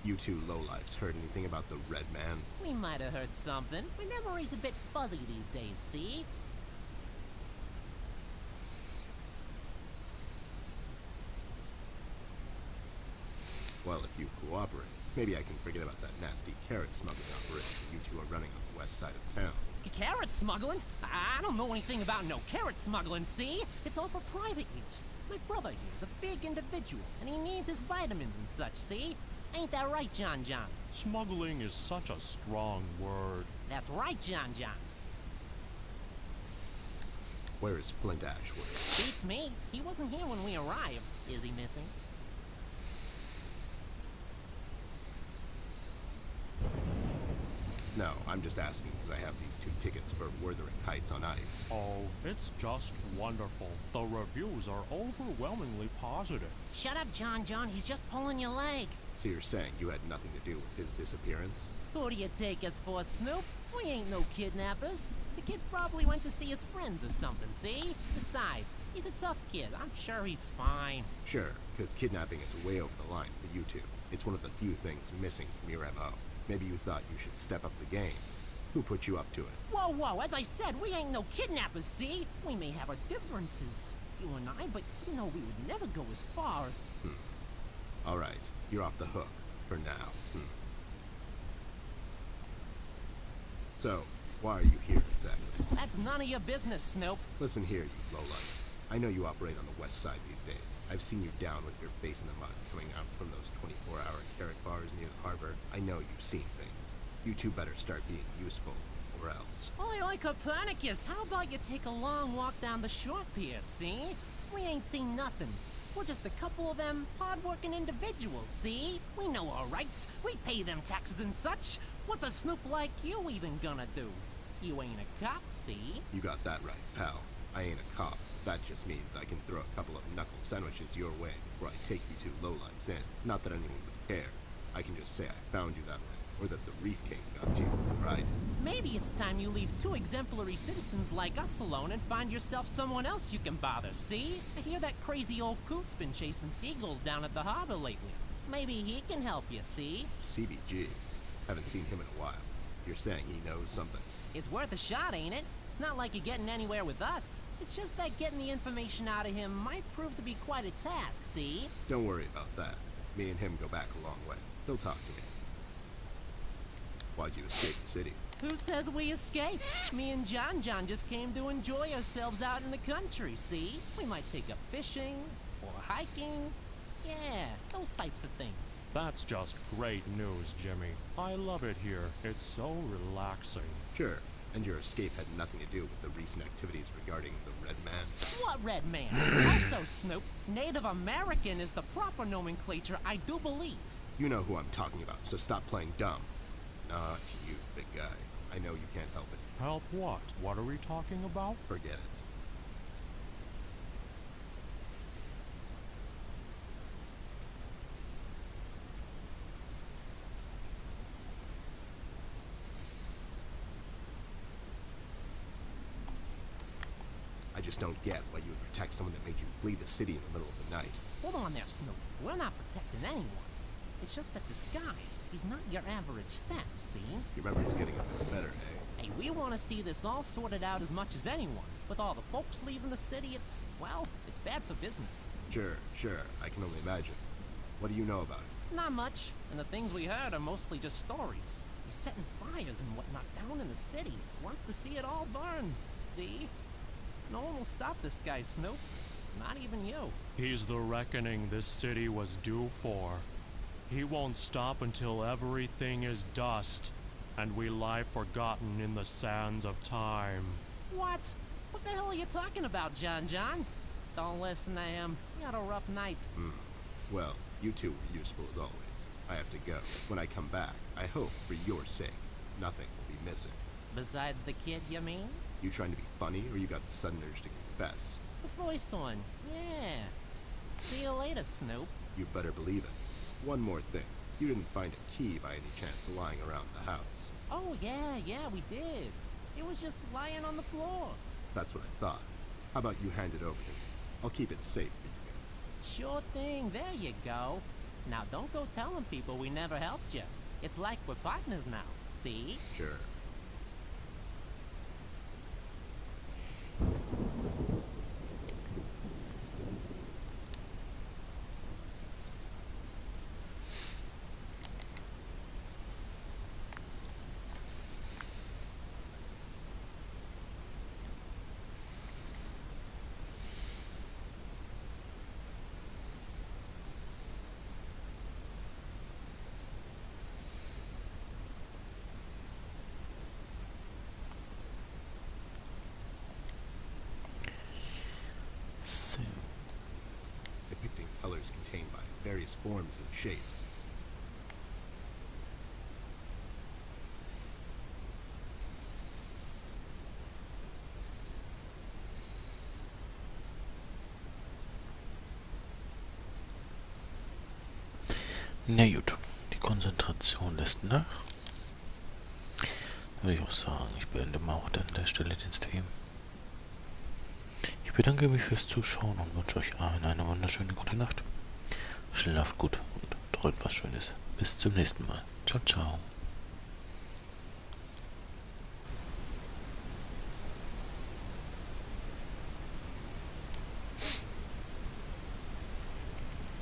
You two lowlifes heard anything about the Red Man? We might have heard something. My memory's a bit fuzzy these days, see? Well, if you cooperate, maybe I can forget about that nasty carrot smuggling operation you two are running on the west side of town. Carrot smuggling? I don't know anything about no carrot smuggling, see? It's all for private use. My brother here's a big individual, and he needs his vitamins and such, see? Ain't that right, John John? Smuggling is such a strong word. That's right, John John. Where is Flint Ashwood? Beats me. He wasn't here when we arrived. Is he missing? No, I'm just asking because I have these 2 tickets for Wuthering Heights on ice. Oh, it's just wonderful. The reviews are overwhelmingly positive. Shut up, John John. He's just pulling your leg. So you're saying you had nothing to do with his disappearance? Who do you take us for, Snoop? We ain't no kidnappers. The kid probably went to see his friends or something, see? Besides, he's a tough kid. I'm sure he's fine. Sure, because kidnapping is way over the line for you two. It's one of the few things missing from your MO. Maybe you thought you should step up the game. Who put you up to it? Whoa, whoa, as I said, we ain't no kidnappers, see? We may have our differences, you and I, but you know we would never go as far. All right, you're off the hook for now. So, Why are you here exactly? That's none of your business, Snoop. Listen here, you lowlife. I know you operate on the west side these days. I've seen you down with your face in the mud coming out from those 24-hour carrot bars near the harbor. I know you've seen things. You two better start being useful, or else. Oi, Copernicus, how about you take a long walk down the shore pier, see? We ain't seen nothing. We're just a couple of them hard-working individuals, see? We know our rights. We pay them taxes and such. What's a snoop like you even gonna do? You ain't a cop, see? You got that right, pal. I ain't a cop. That just means I can throw a couple of knuckle sandwiches your way before I take you two lowlifes in. Not that anyone would care. I can just say I found you that way, or that the Reef King got to you before I did. Maybe it's time you leave two exemplary citizens like us alone and find yourself someone else you can bother, see? I hear that crazy old coot's been chasing seagulls down at the harbor lately. Maybe he can help you, see? CBG. Haven't seen him in a while. You're saying he knows something? It's worth a shot, ain't it? It's not like you're getting anywhere with us. It's just that getting the information out of him might prove to be quite a task, see? Don't worry about that. Me and him go back a long way. He'll talk to me. Why'd you escape the city? Who says we escaped? Me and John just came to enjoy ourselves out in the country, see? We might take up fishing, or hiking. Yeah, those types of things. That's just great news, Jimmy. I love it here. It's so relaxing. Sure. And your escape had nothing to do with the recent activities regarding the Red Man? What Red Man? Also, Snoop, Native American is the proper nomenclature, I do believe. You know who I'm talking about, so stop playing dumb. Not you, big guy. I know you can't help it. Help what? What are we talking about? Forget it. I just don't get why you would protect someone that made you flee the city in the middle of the night. Hold on there, Snoop. We're not protecting anyone. It's just that this guy, he's not your average sap, see? You remember he's getting a bit better, eh? Hey, we want to see this all sorted out as much as anyone. With all the folks leaving the city, it's bad for business. Sure. I can only imagine. What do you know about it? Not much, and the things we heard are mostly just stories. He's setting fires and whatnot down in the city. Wants to see it all burn, see? No one will stop this guy, Snoop. Not even you. He's the reckoning this city was due for. He won't stop until everything is dust, and we lie forgotten in the sands of time. What? What the hell are you talking about, John? Don't listen to him. We had a rough night. Well, you two were useful as always. I have to go. When I come back, I hope, for your sake, nothing will be missing. Besides the kid, you mean? You trying to be funny, or you got the sudden urge to confess? The first one, yeah. See you later, Snoop. You better believe it. One more thing. You didn't find a key by any chance lying around the house. Oh, yeah, we did. It was just lying on the floor. That's what I thought. How about you hand it over to me? I'll keep it safe for you guys. Sure thing, there you go. Now don't go telling people we never helped you. It's like we're partners now, see? Sure. So, Depicting colors contained by various forms and shapes. na gut, die Konzentration lässt nach. Würde ich auch sagen, ich beende mal auch an der Stelle den Stream. Ich bedanke mich fürs Zuschauen und wünsche euch allen eine wunderschöne gute Nacht. Schlaft gut und träumt was Schönes. Bis zum nächsten Mal. Ciao, ciao.